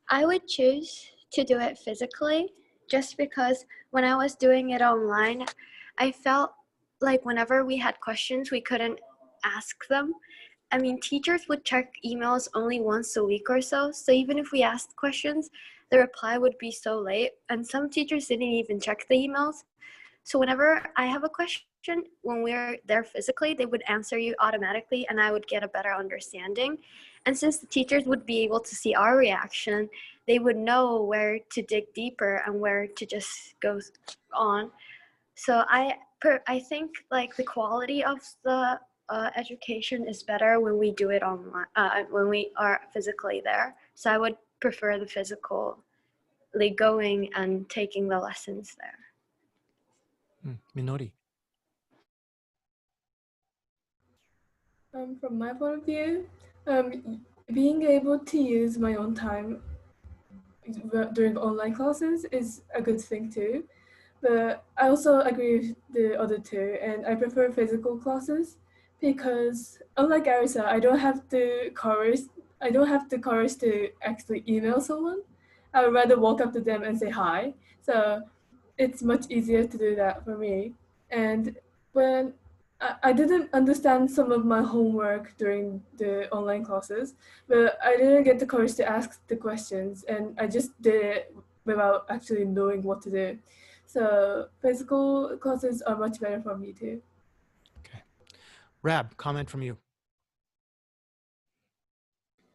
I would choose to do it physically just because when I was doing it online, I felt like whenever we had questions, we couldn't ask them. I mean, teachers would check emails only once a week or so. So even if we asked questions, the reply would be so late. And some teachers didn't even check the emails. So whenever I have a question, when we're there physically, they would answer you automatically and I would get a better understanding. And since the teachers would be able to see our reaction, they would know where to dig deeper and where to just go on. So I think like the quality of the education is better when we do it online, when we are physically there. So I would prefer the physically going and taking the lessons there. Minori. From my point of view, being able to use my own time during online classes is a good thing too. But I also agree with the other two, and I prefer physical classes because, unlike Arisa, I don't have the courage. I don't have the courage to actually email someone. I would rather walk up to them and say hi. So it's much easier to do that for me. And when I didn't understand some of my homework during the online classes, but I didn't get the courage to ask the questions, and I just did it without actually knowing what to do. So physical classes are much better for me too. Okay. Rab, comment from you.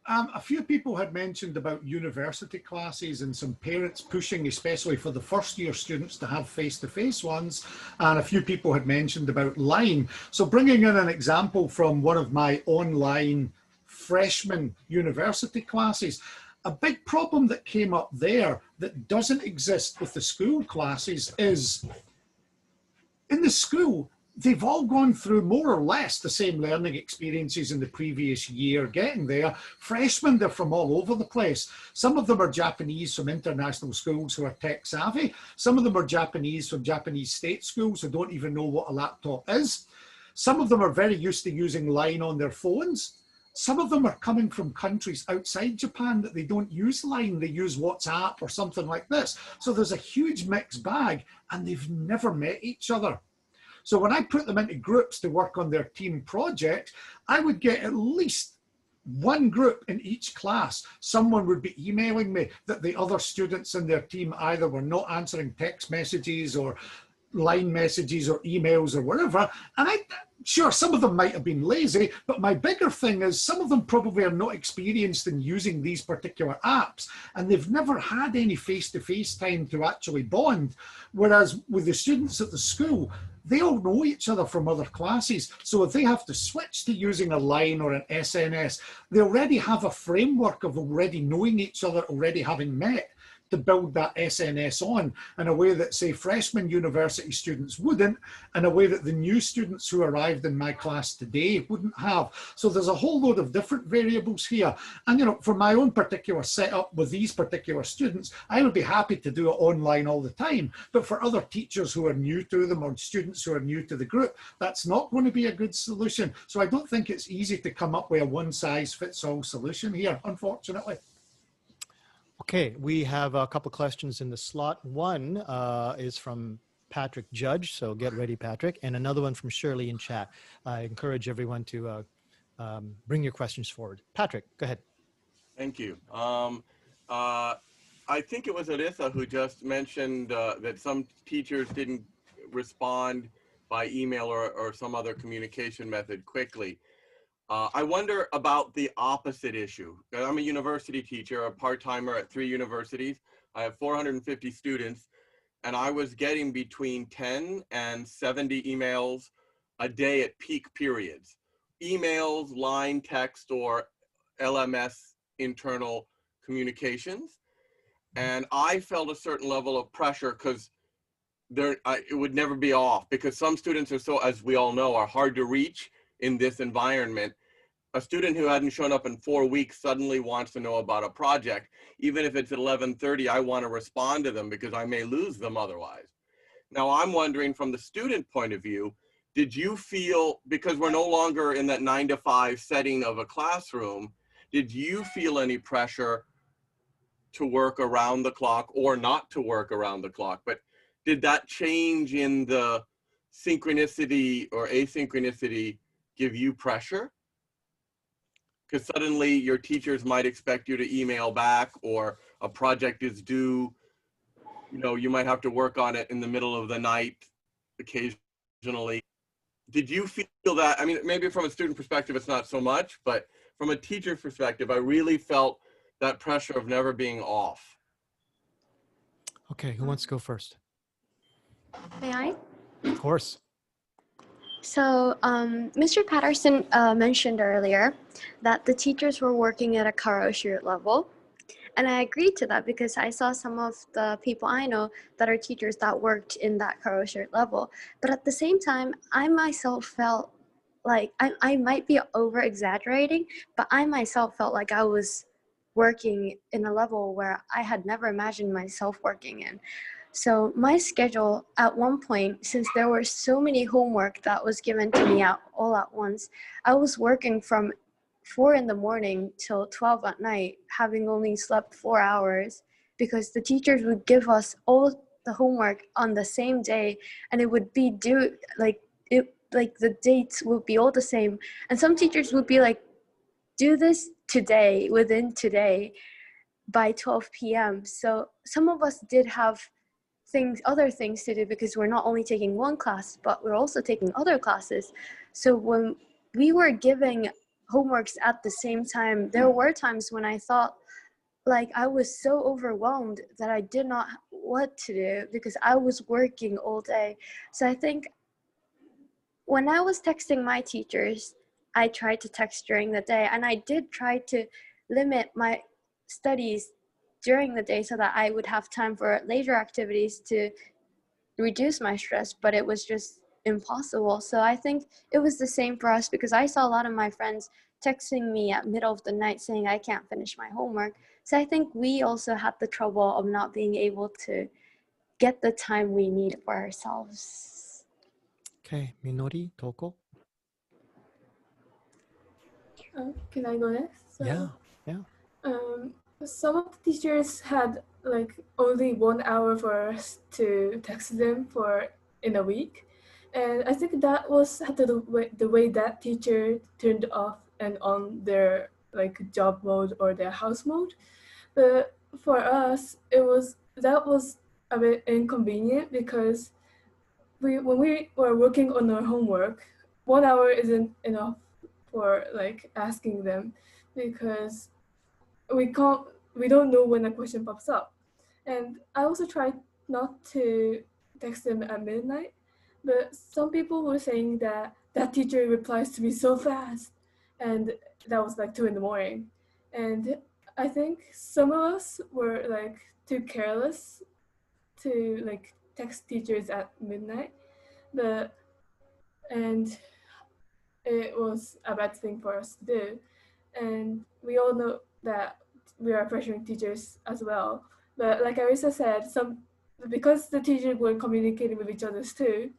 A few people had mentioned about university classes and some parents pushing, especially for the first year students, to have face-to-face ones. And a few people had mentioned about line. So bringing in an example from one of my online freshman university classes, a big problem that came up there that doesn't exist with the school classes is in the school, they've all gone through more or less the same learning experiences in the previous year getting there. Freshmen, they're from all over the place. Some of them are Japanese from international schools who are tech savvy. Some of them are Japanese from Japanese state schools who don't even know what a laptop is. Some of them are very used to using Line on their phones. Some of them are coming from countries outside Japan that they don't use Line, they use WhatsApp or something like this. So there's a huge mixed bag and they've never met each other. So when I put them into groups to work on their team project, I would get at least one group in each class. Someone would be emailing me that the other students in their team either were not answering text messages or Line messages or emails or whatever. And sure, some of them might have been lazy, but my bigger thing is some of them probably are not experienced in using these particular apps and they've never had any face-to-face time to actually bond. Whereas with the students at the school, they all know each other from other classes. So if they have to switch to using a Line or an SNS, they already have a framework of already knowing each other, already having met, to build that SNS on in a way that, say, freshman university students wouldn't, in a way that the new students who arrived in my class today wouldn't have. So there's a whole load of different variables here. And, you know, for my own particular setup with these particular students, I would be happy to do it online all the time. But for other teachers who are new to them or students who are new to the group, that's not going to be a good solution. So I don't think it's easy to come up with a one-size-fits-all solution here, unfortunately. Okay, we have a couple questions in the slot. One is from Patrick Judge, so get ready, Patrick, and another one from Shirley in chat. I encourage everyone to bring your questions forward. Patrick, go ahead. Thank you. I think it was Arisa who just mentioned that some teachers didn't respond by email or some other communication method quickly. I wonder about the opposite issue. I'm a university teacher, a part-timer at 3 universities. I have 450 students, and I was getting between 10 and 70 emails a day at peak periods. Emails, Line, text, or LMS internal communications. And I felt a certain level of pressure because it would never be off, because some students are so, as we all know, are hard to reach. in this environment. A student who hadn't shown up in 4 weeks suddenly wants to know about a project. Even if it's at 11:30, I want to respond to them because I may lose them otherwise. Now I'm wondering from the student point of view, did you feel, because we're no longer in that 9 to 5 setting of a classroom, did you feel any pressure to work around the clock or not to work around the clock? But did that change in the synchronicity or asynchronicity give you pressure? Because suddenly your teachers might expect you to email back, or a project is due, you know, you might have to work on it in the middle of the night occasionally. Did you feel that? I mean, maybe from a student perspective, it's not so much, but from a teacher's perspective, I really felt that pressure of never being off. Okay, who wants to go first? May I? Of course. So, Mr. Patterson mentioned earlier that the teachers were working at a Karoshiro level. And I agreed to that because I saw some of the people I know that are teachers that worked in that Karoshiro level. But at the same time, I myself felt like I might be over exaggerating, but I myself felt like I was working in a level where I had never imagined myself working in. So my schedule at one point, since there were so many homework that was given to me all at once, I was working from 4 in the morning till 12 at night, having only slept 4 hours, because the teachers would give us all the homework on the same day, and it would be due like the dates would be all the same, and some teachers would be like, do this today, within today, by 12 p.m. So some of us did have other things to do, because we're not only taking one class, but we're also taking other classes. So when we were giving homeworks at the same time, there were times when I thought like I was so overwhelmed that I did not know what to do, because I was working all day. So I think when I was texting my teachers, I tried to text during the day, and I did try to limit my studies during the day so that I would have time for leisure activities to reduce my stress, but it was just impossible. So I think it was the same for us, because I saw a lot of my friends texting me at middle of the night saying I can't finish my homework. So I think we also had the trouble of not being able to get the time we need for ourselves. Okay, Minori, Toko. Can I go next? So, Yeah. some of the teachers had like only 1 hour for us to text them for in a week, and I think that was the way that teacher turned off and on their like job mode or their house mode. But for us, that was a bit inconvenient, because when we were working on our homework, 1 hour isn't enough for like asking them, because we don't know when a question pops up. And I also tried not to text them at midnight, but some people were saying that that teacher replies to me so fast, and that was like 2 in the morning. And I think some of us were like too careless to like text teachers at midnight, but and it was a bad thing for us to do. And we all know that we are pressuring teachers as well. But like Arisa said, because the teachers were communicating with each other too,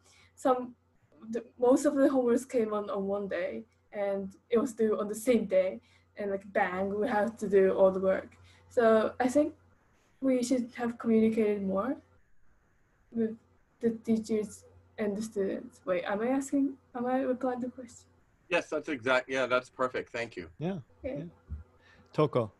most of the homeworks came on one day, and it was due on the same day, and like bang, we have to do all the work. So I think we should have communicated more with the teachers and the students. Wait, am I replying to the question? Yes, that's exact. Yeah, that's perfect. Thank you. Yeah. Okay. Yeah. Toko.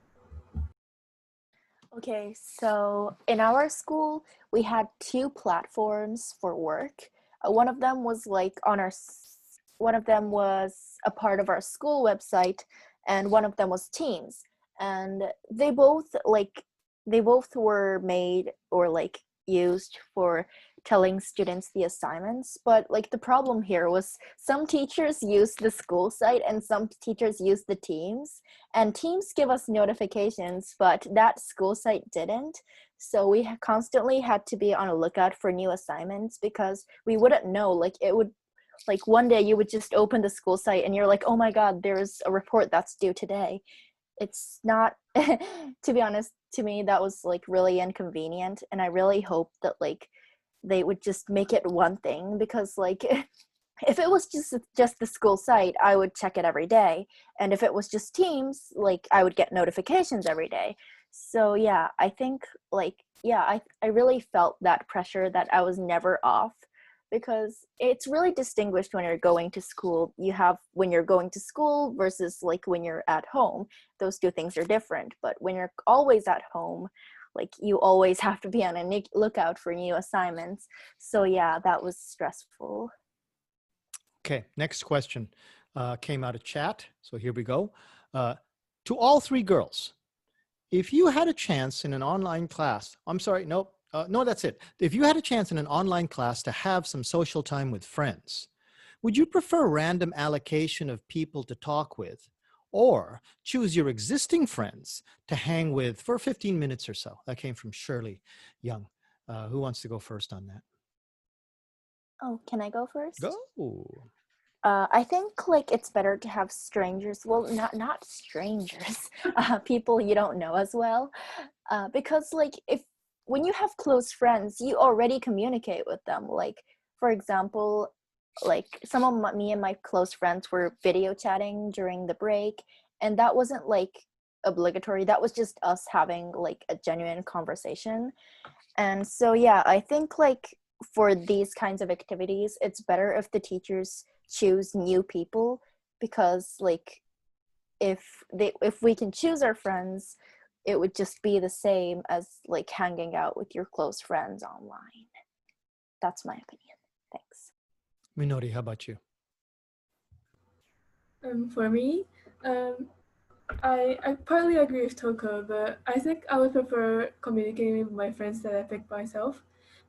Okay, so in our school, we had 2 platforms for work. One of them was one of them was a part of our school website, and one of them was Teams. And they both were made or like used for telling students the assignments, but like the problem here was some teachers used the school site and some teachers used the Teams, and Teams give us notifications, but that school site didn't. So we constantly had to be on a lookout for new assignments, because we wouldn't know, like like one day you would just open the school site and you're like, oh my god, there's a report that's due today. It's not to be honest, to me that was like really inconvenient, and I really hope that like they would just make it one thing, because like if it was just the school site, I would check it every day, and if it was just Teams, like I would get notifications every day. So yeah, I think like I really felt that pressure that I was never off, because it's really distinguished when you're going to school. You have when you're going to school versus like when you're at home. Those two things are different. But when you're always at home, like you always have to be on a lookout for new assignments. So yeah, that was stressful. Okay, next question came out of chat. So here we go. To all three girls, if you had a chance in an online class, I'm sorry, no, that's it. If you had a chance in an online class to have some social time with friends, would you prefer random allocation of people to talk with, or choose your existing friends to hang with for 15 minutes or so? That came from Shirley Young. Who wants to go first on that? Oh, can I go first? Go. I think like it's better to have strangers. Well, not strangers, people you don't know as well, because like when you have close friends, you already communicate with them. Like for example, like me and my close friends were video chatting during the break, and that wasn't like obligatory. That was just us having like a genuine conversation. And so yeah, I think like for these kinds of activities, it's better if the teachers choose new people, because like if we can choose our friends, it would just be the same as like hanging out with your close friends online. That's my opinion. Thanks. Minori, how about you? For me, I partly agree with Toko, but I think I would prefer communicating with my friends that I pick myself,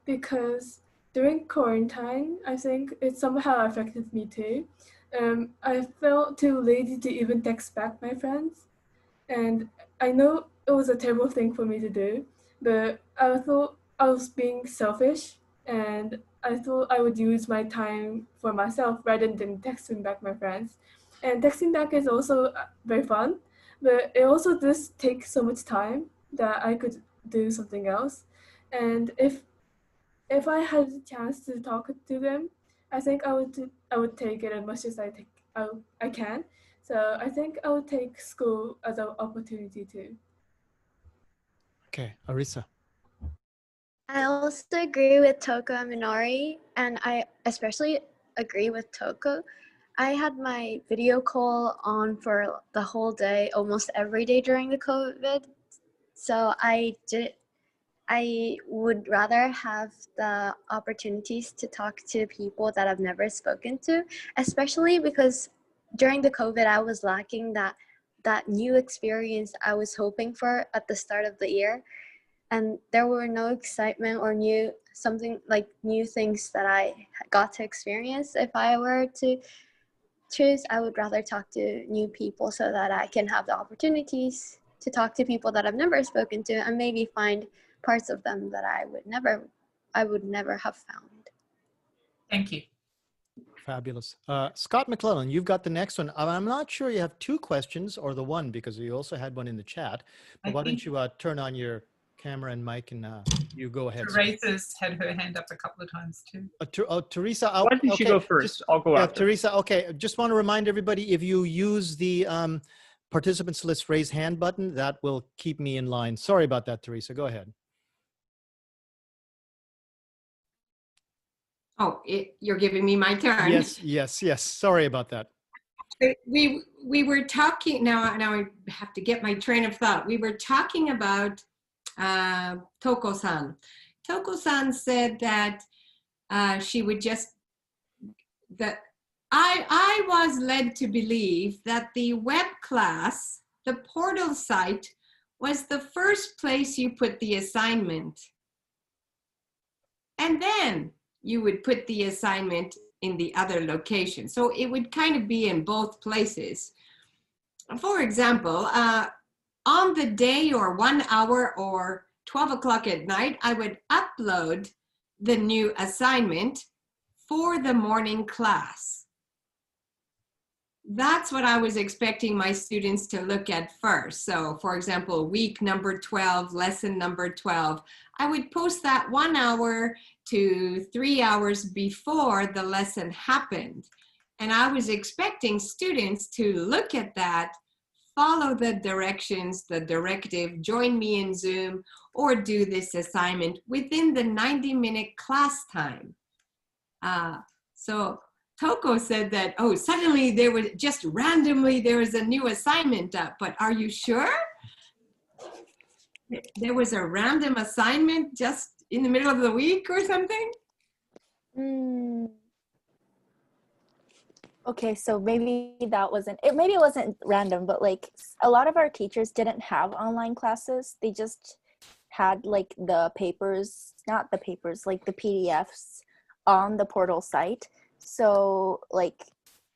because during quarantine, I think it somehow affected me too. I felt too lazy to even text back my friends, and I know it was a terrible thing for me to do, but I thought I was being selfish, and I thought I would use my time for myself rather than texting back my friends. And texting back is also very fun, but it also does take so much time that I could do something else. And if I had the chance to talk to them, I think I would take it as much as I can. So I think I would take school as an opportunity too. Okay, Arisa. I also agree with Toko and Minori, and I especially agree with Toko. I had my video call on for the whole day, almost every day during the COVID. So I would rather have the opportunities to talk to people that I've never spoken to, especially because during the COVID, I was lacking that new experience I was hoping for at the start of the year. And there were no excitement or new things that I got to experience. If I were to choose, I would rather talk to new people so that I can have the opportunities to talk to people that I've never spoken to, and maybe find parts of them that I would never have found. Thank you. Fabulous. Scott McClellan, you've got the next one. I'm not sure you have two questions or the one, because you also had one in the chat. But why don't you turn on your camera and mic, and you go ahead. Teresa's had her hand up a couple of times too. Teresa, why don't you go first? I'll go after. Teresa, okay. Just want to remind everybody, if you use the participants list raise hand button, that will keep me in line. Sorry about that, Teresa. Go ahead. Oh, you're giving me my turn. Yes. Sorry about that. We were talking, now I have to get my train of thought. We were talking about Toko-san. Toko-san said that she would just, that I was led to believe that the web class, the portal site, was the first place you put the assignment. And then you would put the assignment in the other location. So it would kind of be in both places. For example, on the day or 1 hour or 12 o'clock at night, I would upload the new assignment for the morning class. That's what I was expecting my students to look at first. So for example, week number 12, lesson number 12, I would post that 1 hour to 3 hours before the lesson happened. And I was expecting students to look at that, follow the directions, the directive, join me in Zoom, or do this assignment within the 90-minute class time. So Toko said that, oh, suddenly there was just randomly, there was a new assignment up, but are you sure? There was a random assignment just in the middle of the week or something? Okay, so maybe that wasn't, maybe it wasn't random, but like a lot of our teachers didn't have online classes. They just had like the papers, not the papers, like the PDFs on the portal site. So like,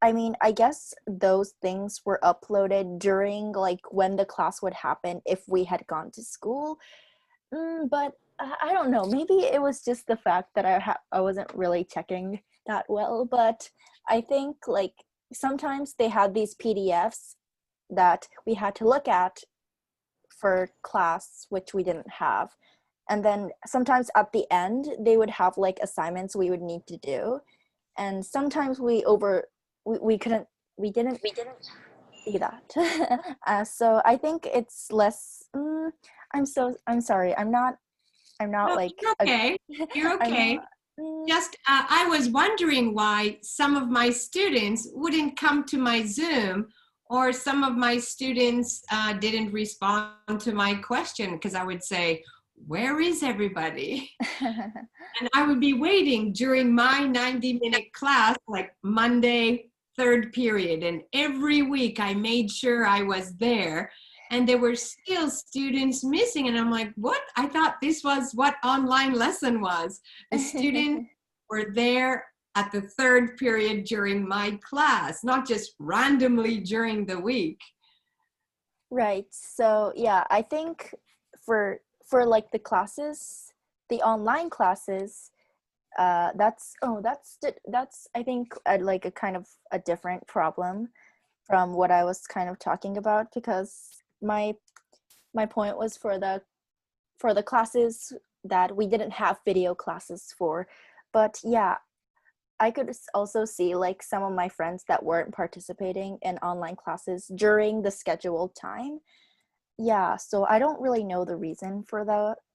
I mean, I guess those things were uploaded during like when the class would happen if we had gone to school. But I don't know, maybe it was just the fact that I wasn't really checking that well, but I think like sometimes they had these PDFs that we had to look at for class, which we didn't have. And then sometimes at the end, they would have like assignments we would need to do. And sometimes we didn't see that. So I think it's less, I'm sorry. I'm not No, like, you're okay. You're okay. Just, I was wondering why some of my students wouldn't come to my Zoom, or some of my students didn't respond to my question, because I would say, where is everybody? And I would be waiting during my 90-minute class, like Monday, 3rd period. And every week I made sure I was there. And there were still students missing. And I'm like, what? I thought this was what online lesson was. The students were there at the 3rd period during my class, not just randomly during the week. Right. So yeah, I think for like the classes, the online classes, that's I think like a kind of a different problem from what I was kind of talking about, because my point was for the classes that we didn't have video classes for. But yeah, I could also see like some of my friends that weren't participating in online classes during the scheduled time. Yeah, so I don't really know the reason for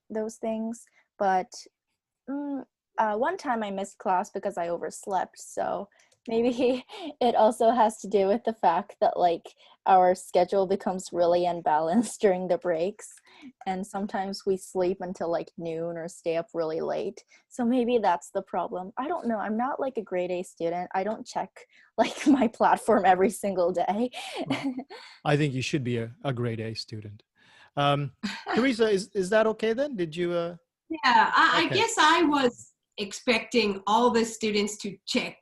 those things, but one time I missed class because I overslept, so maybe it also has to do with the fact that like our schedule becomes really unbalanced during the breaks, and sometimes we sleep until like noon or stay up really late. So maybe that's the problem. I don't know. I'm not like a grade A student. I don't check like my platform every single day. Well, I think you should be a grade A student. Teresa, is that okay then? Did you? Yeah, I Okay. guess I was expecting all the students to check,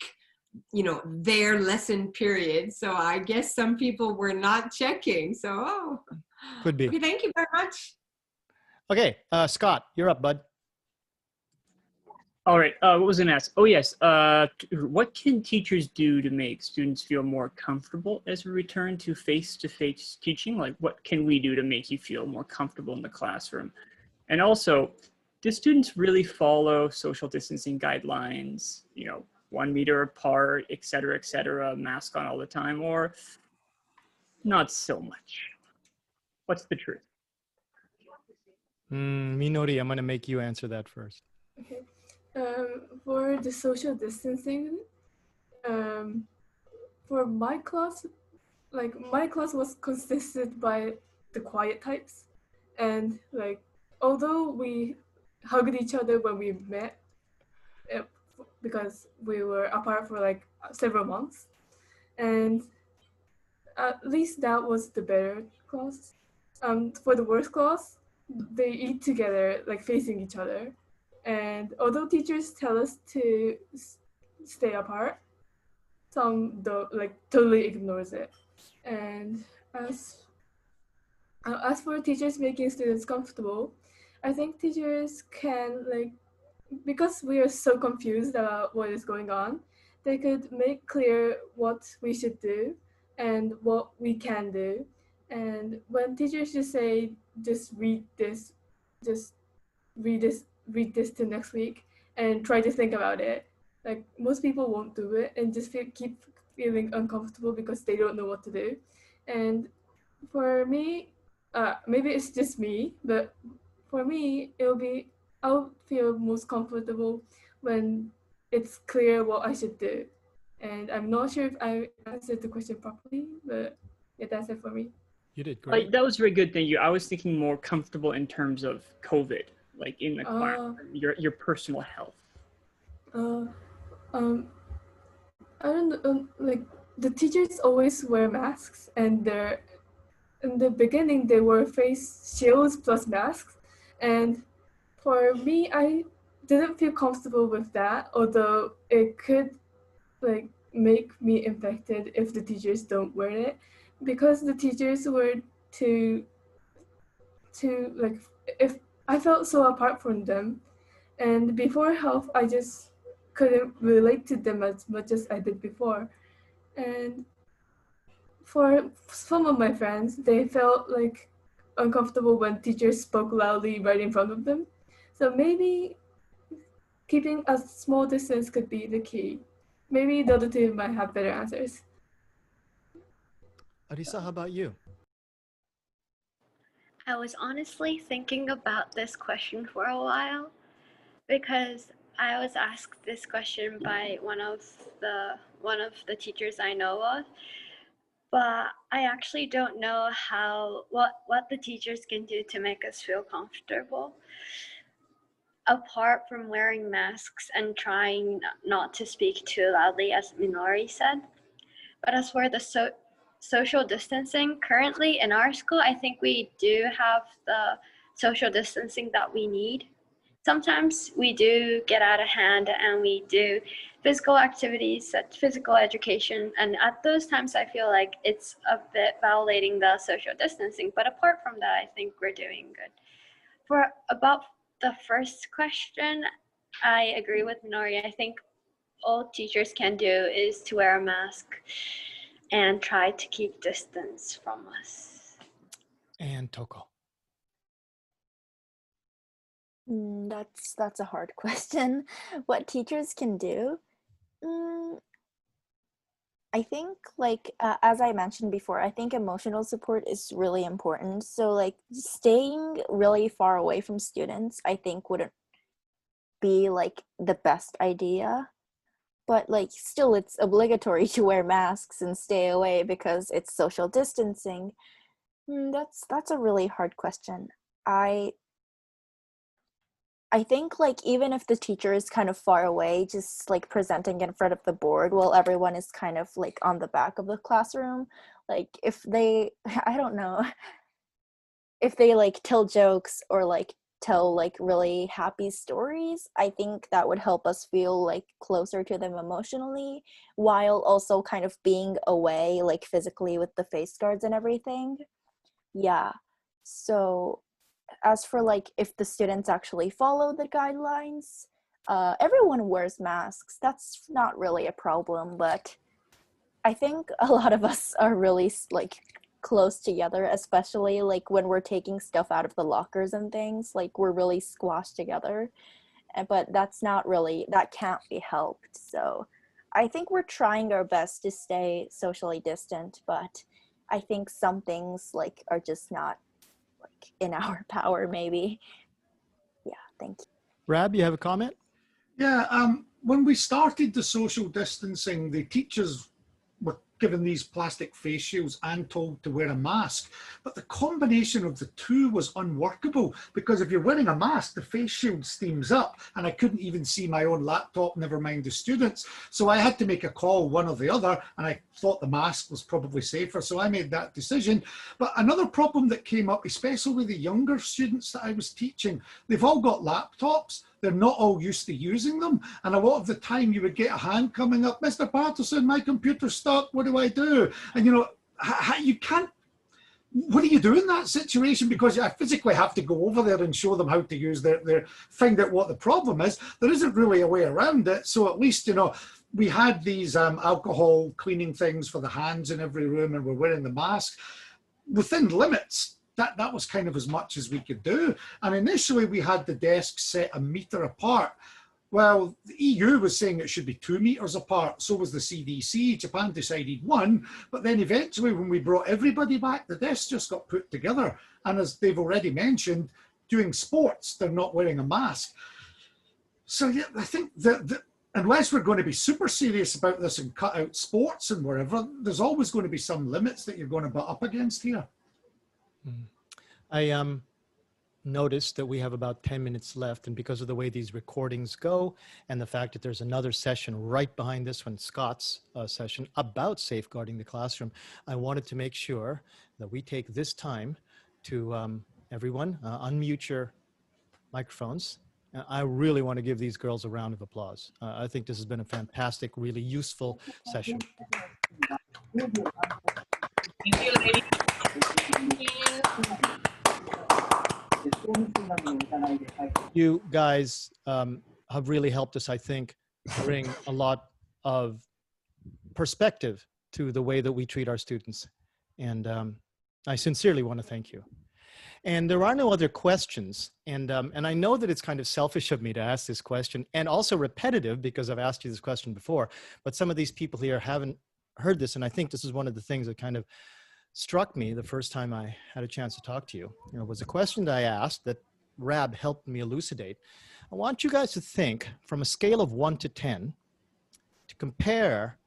their lesson period. So I guess some people were not checking. So, Could be. Okay, thank you very much. Okay, Scott, you're up, bud. All right, what was I gonna ask? Oh yes, what can teachers do to make students feel more comfortable as we return to face-to-face teaching? Like, what can we do to make you feel more comfortable in the classroom? And also, do students really follow social distancing guidelines, 1 meter apart, et cetera, mask on all the time, or not so much? What's the truth? Minori, I'm gonna make you answer that first. Okay. For the social distancing, for my class, like my class was consisted by the quiet types, and like although we hugged each other when we met, because we were apart for like several months, and at least that was the better class. For the worst class, they eat together, like facing each other. And although teachers tell us to stay apart, some don't, like totally ignores it. And as for teachers making students comfortable, I think teachers can like because we are so confused about what is going on, they could make clear what we should do and what we can do. And when teachers just say, just read this, just read this to next week and try to think about it. Like most people won't do it and just keep feeling uncomfortable because they don't know what to do. And for me, maybe it's just me, but for me, I'll feel most comfortable when it's clear what I should do. And I'm not sure if I answered the question properly, but yeah, that's it for me. You did great. That was very good, thank you. I was thinking more comfortable in terms of COVID, like in the classroom, your personal health. I don't know, like the teachers always wear masks, and they're in the beginning they wore face shields plus masks, and for me I didn't feel comfortable with that, although it could like make me infected if the teachers don't wear it, because the teachers were to like, if I felt so apart from them, and before health I just couldn't relate to them as much as I did before. And for some of my friends, they felt like uncomfortable when teachers spoke loudly right in front of them. So maybe keeping a small distance could be the key. Maybe the other two might have better answers. Arisa, how about you? I was honestly thinking about this question for a while because I was asked this question by one of the teachers I know of, but I actually don't know what the teachers can do to make us feel comfortable apart from wearing masks and trying not to speak too loudly, as Minori said. But as for the social distancing, currently in our school, I think we do have the social distancing that we need. Sometimes we do get out of hand and we do physical activities, such physical education, and at those times I feel like it's a bit violating the social distancing. But apart from that, I think we're doing good. For about the first question, I agree with Minori. I think all teachers can do is to wear a mask and try to keep distance from us. And Toko. That's a hard question. What teachers can do? I think, like, as I mentioned before, I think emotional support is really important. So, like, staying really far away from students, I think wouldn't be, like, the best idea. But, like, still, it's obligatory to wear masks and stay away because it's social distancing. That's a really hard question. I think, like, even if the teacher is kind of far away, just like presenting in front of the board while everyone is kind of like on the back of the classroom, like if they, I don't know, if they like tell jokes or like tell like really happy stories, I think that would help us feel like closer to them emotionally, while also kind of being away like physically with the face guards and everything. Yeah. So as for like if the students actually follow the guidelines, everyone wears masks. That's not really a problem, but I think a lot of us are really like close together, especially like when we're taking stuff out of the lockers and things, like we're really squashed together. But that can't be helped. So I think we're trying our best to stay socially distant, but I think some things like are just not like in our power, maybe. Yeah, thank you. Rab, you have a comment? Yeah, when we started the social distancing, the teachers were given these plastic face shields and told to wear a mask. But the combination of the two was unworkable, because if you're wearing a mask, the face shield steams up and I couldn't even see my own laptop, never mind the students. So I had to make a call, one or the other, and I thought the mask was probably safer. So I made that decision. But another problem that came up, especially with the younger students that I was teaching, they've all got laptops. They're not all used to using them. And a lot of the time you would get a hand coming up, Mr. Patterson, my computer's stuck, what do I do? And you know, what do you do in that situation? Because I physically have to go over there and show them how to use their find out what the problem is. There isn't really a way around it. So at least, you know, we had these alcohol cleaning things for the hands in every room, and we're wearing the mask within limits. That was kind of as much as we could do. And initially we had the desks set a meter apart. Well, the EU was saying it should be 2 meters apart. So was the CDC. Japan decided 1. But then eventually, when we brought everybody back, the desks just got put together. And as they've already mentioned, doing sports, they're not wearing a mask. So yeah, I think that unless we're going to be super serious about this and cut out sports and wherever, there's always going to be some limits that you're going to butt up against here. I noticed that we have about 10 minutes left, and because of the way these recordings go and the fact that there's another session right behind this one, Scott's session about safeguarding the classroom, I wanted to make sure that we take this time to everyone unmute your microphones. I really want to give these girls a round of applause. I think this has been a fantastic, really useful session. Thank you, ladies. Thank you. You guys have really helped us, I think, bring a lot of perspective to the way that we treat our students. And I sincerely want to thank you. And there are no other questions. And I know that it's kind of selfish of me to ask this question, and also repetitive because I've asked you this question before, but some of these people here haven't heard this. And I think this is one of the things that kind of struck me the first time I had a chance to talk to you. You know, it was a question that I asked that Rab helped me elucidate. I want you guys to think from a scale of 1 to 10 to compare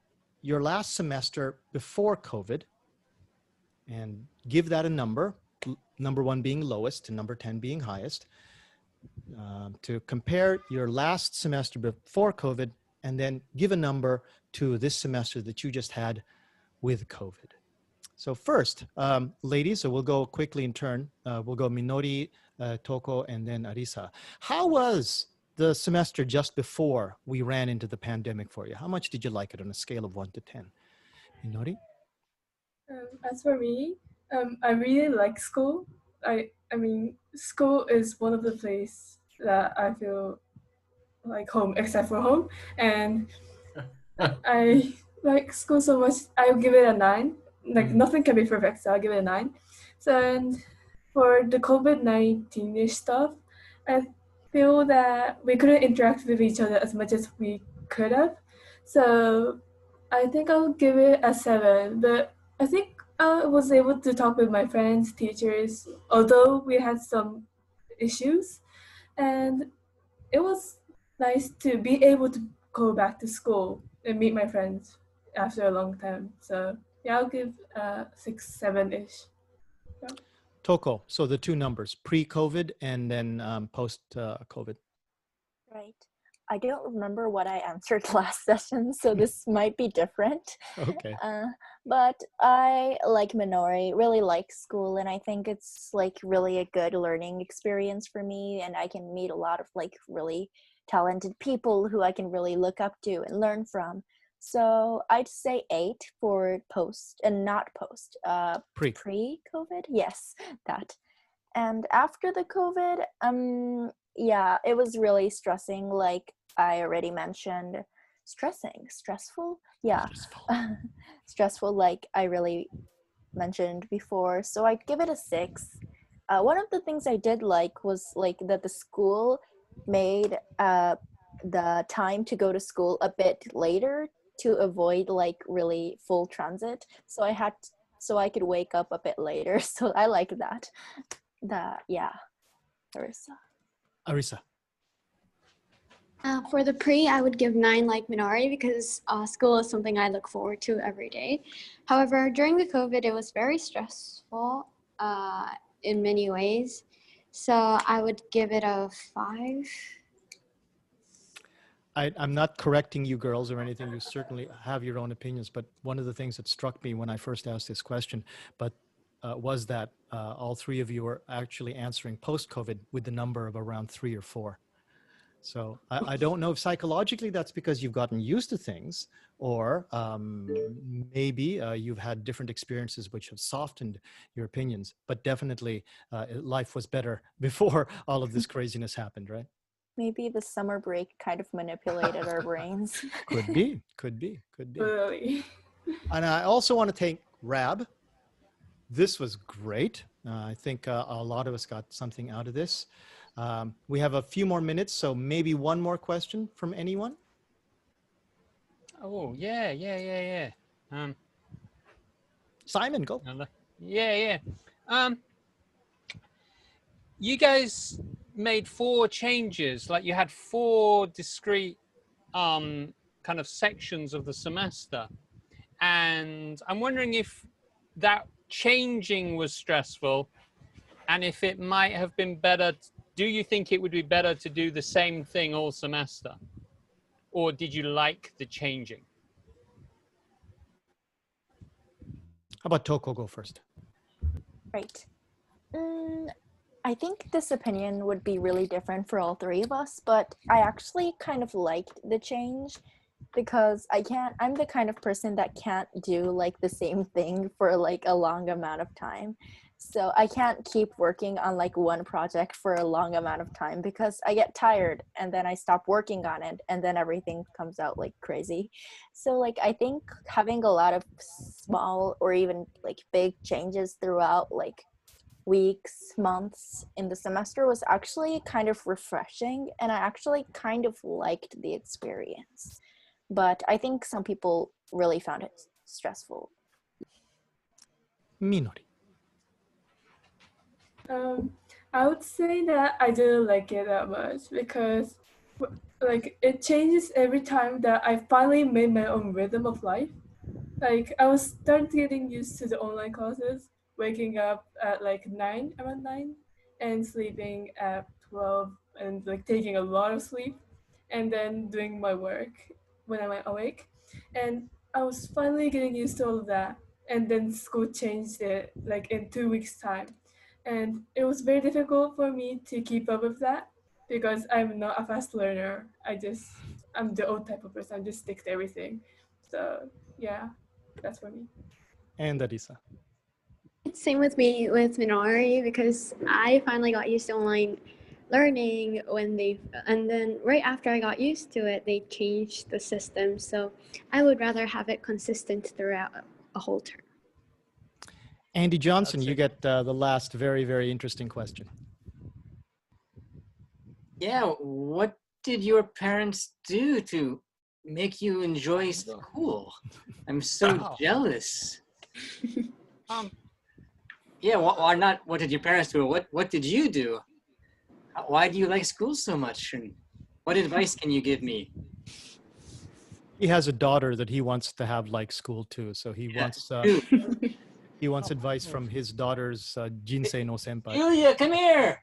your last semester before COVID and give that a number, number 1 being lowest and number 10 being highest, to compare your last semester before COVID and then give a number to this semester that you just had with COVID. So first, ladies, so we'll go quickly in turn. We'll go Minori, Toko, and then Arisa. How was the semester just before we ran into the pandemic for you? How much did you like it on a scale of 1 to 10? Minori? As for me, I really like school. I mean, school is one of the places that I feel like home, except for home. And I like school so much, I'll give it a 9. Like nothing can be perfect, so I'll give it a 9. So and for the COVID-19 stuff, I feel that we couldn't interact with each other as much as we could have. So I think I'll give it a 7. But I think I was able to talk with my friends, teachers, although we had some issues. And it was nice to be able to go back to school and meet my friends after a long time. So yeah, I'll give 6, 7-ish. Yeah. Toko, so the 2 numbers, pre-COVID and then post-COVID. Right. I don't remember what I answered last session, so this might be different. Okay. But I, like Minori, really like school, and I think it's like really a good learning experience for me, and I can meet a lot of like really talented people who I can really look up to and learn from. So I'd say 8 for post and not post. Pre-COVID? Yes, that. And after the COVID, yeah, it was really stressing, like I already mentioned. Stressful? Yeah. Stressful, like I really mentioned before. So I'd give it a 6. One of the things I did like was like that the school made the time to go to school a bit later to avoid like really full transit. So I could wake up a bit later. So I like that. Yeah. Arisa. For the pre, I would give 9 like Minori because school is something I look forward to every day. However, during the COVID, it was very stressful in many ways. So I would give it a 5. I'm not correcting you girls or anything. You certainly have your own opinions. But one of the things that struck me when I first asked this question, was that all 3 of you are actually answering post-COVID with the number of around 3 or 4. So I don't know if psychologically that's because you've gotten used to things, or maybe you've had different experiences which have softened your opinions. But definitely life was better before all of this craziness happened, right? Maybe the summer break kind of manipulated our brains. Could be, could be, could be. Really. And I also want to thank Rab. This was great. I think a lot of us got something out of this. We have a few more minutes, so maybe one more question from anyone. Oh, yeah. Simon, go. Yeah. You guys made 4 changes, like you had 4 discrete kind of sections of the semester. And I'm wondering if that changing was stressful, and if it might have been better. Do you think it would be better to do the same thing all semester? Or did you like the changing? How about Toko go first? Right. I think this opinion would be really different for all 3 of us, but I actually kind of liked the change because I'm the kind of person that can't do like the same thing for like a long amount of time. So I can't keep working on like one project for a long amount of time because I get tired and then I stop working on it and then everything comes out like crazy. So like I think having a lot of small or even like big changes throughout like weeks, months in the semester was actually kind of refreshing, and I actually kind of liked the experience. But I think some people really found it stressful. Minori. I would say that I didn't like it that much because like it changes every time that I finally made my own rhythm of life. Like I was starting getting used to the online classes, waking up at like around 9, and sleeping at 12, and like taking a lot of sleep, and then doing my work when I'm awake. And I was finally getting used to all of that. And then school changed it like in 2 weeks' time. And it was very difficult for me to keep up with that because I'm not a fast learner. I'm the old type of person. I just stick to everything. So yeah, that's for me. And Arisa. Same with me with Minari because I finally got used to online learning and then right after I got used to it, they changed the system. So I would rather have it consistent throughout a whole term. Andy Johnson, you get the last very, very interesting question. Yeah, what did your parents do to make you enjoy school? I'm so jealous. Yeah, or not what did your parents do, what did you do? Why do you like school so much? And what advice can you give me? He has a daughter that he wants to have like school too, so he wants advice from his daughter's Jinsei no senpai. Julia, come here!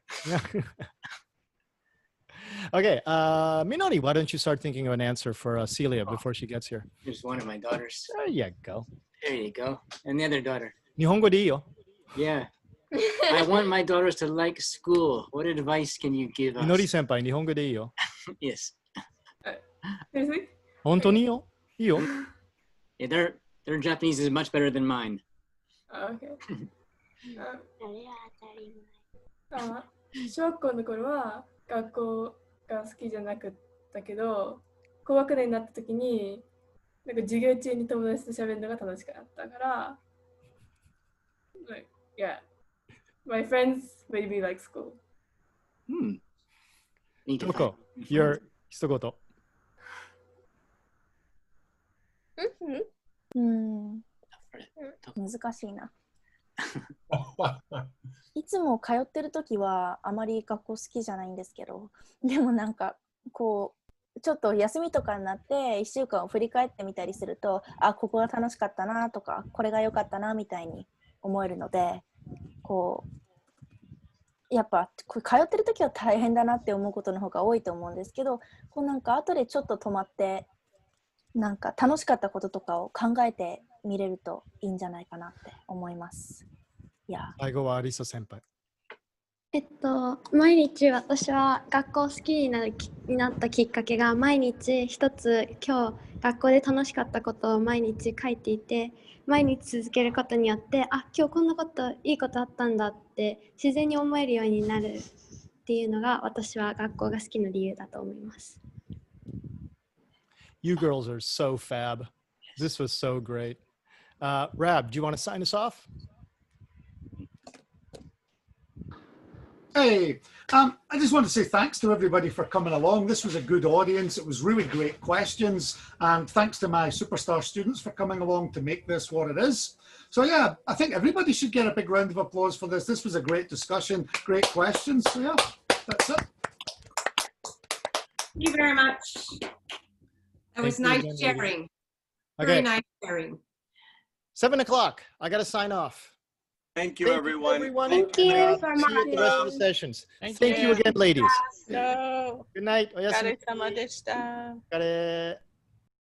Okay, Minori, why don't you start thinking of an answer for Celia before she gets here? Here's one of my daughters. There you go. There you go. And the other daughter. Nihongo de iyo. Yeah. I want my daughters to like school. What advice can you give us? Minori senpai, Nihongo de iyo. Yes. Seriously? Hontou ni yo? Iyo. Yeah, their Japanese is much better than mine. Okay. 小学校の頃は学校が好きじゃなかったけど、高学年になった時になんか授業中に友達と喋るのが楽しかったから、like, yeah, my friends made me like school. Toko, your 一言。難しいな。いつも通ってる時はあまり学校好きじゃないんですけど、でもなんかこうちょっと休みとかになって1週間を振り返ってみたりすると、あ、ここが楽しかったなとかこれが良かったなみたいに思えるので、こうやっぱ通ってる時は大変だなって思うことの方が多いと思うんですけど、こうなんか後でちょっと止まってなんか楽しかったこととかを考えて見れるといいんじゃないかなって思います。いや。最後はアリサ先輩。毎日私は学校好きになったきっかけが、毎日一つ今日学校で楽しかったことを毎日書いていて、毎日続けることによって、あ、今日こんなこといいことあったんだって自然に思えるようになるっていうのが、私は学校が好きな理由だと思います。You girls are so fab. This was so great. Rab, do you want to sign us off? Hey, I just want to say thanks to everybody for coming along. This was a good audience. It was really great questions. And thanks to my superstar students for coming along to make this what it is. So yeah, I think everybody should get a big round of applause for this. This was a great discussion, great questions. So yeah, that's it. Thank you very much. That was nice sharing. Very nice sharing. 7 o'clock. I got to sign off. Thank you, everyone. Thank you so much. See you at the rest of the sessions. Thank you again, ladies. No. Good night. おやすみ。お疲れ様でした。お疲れ。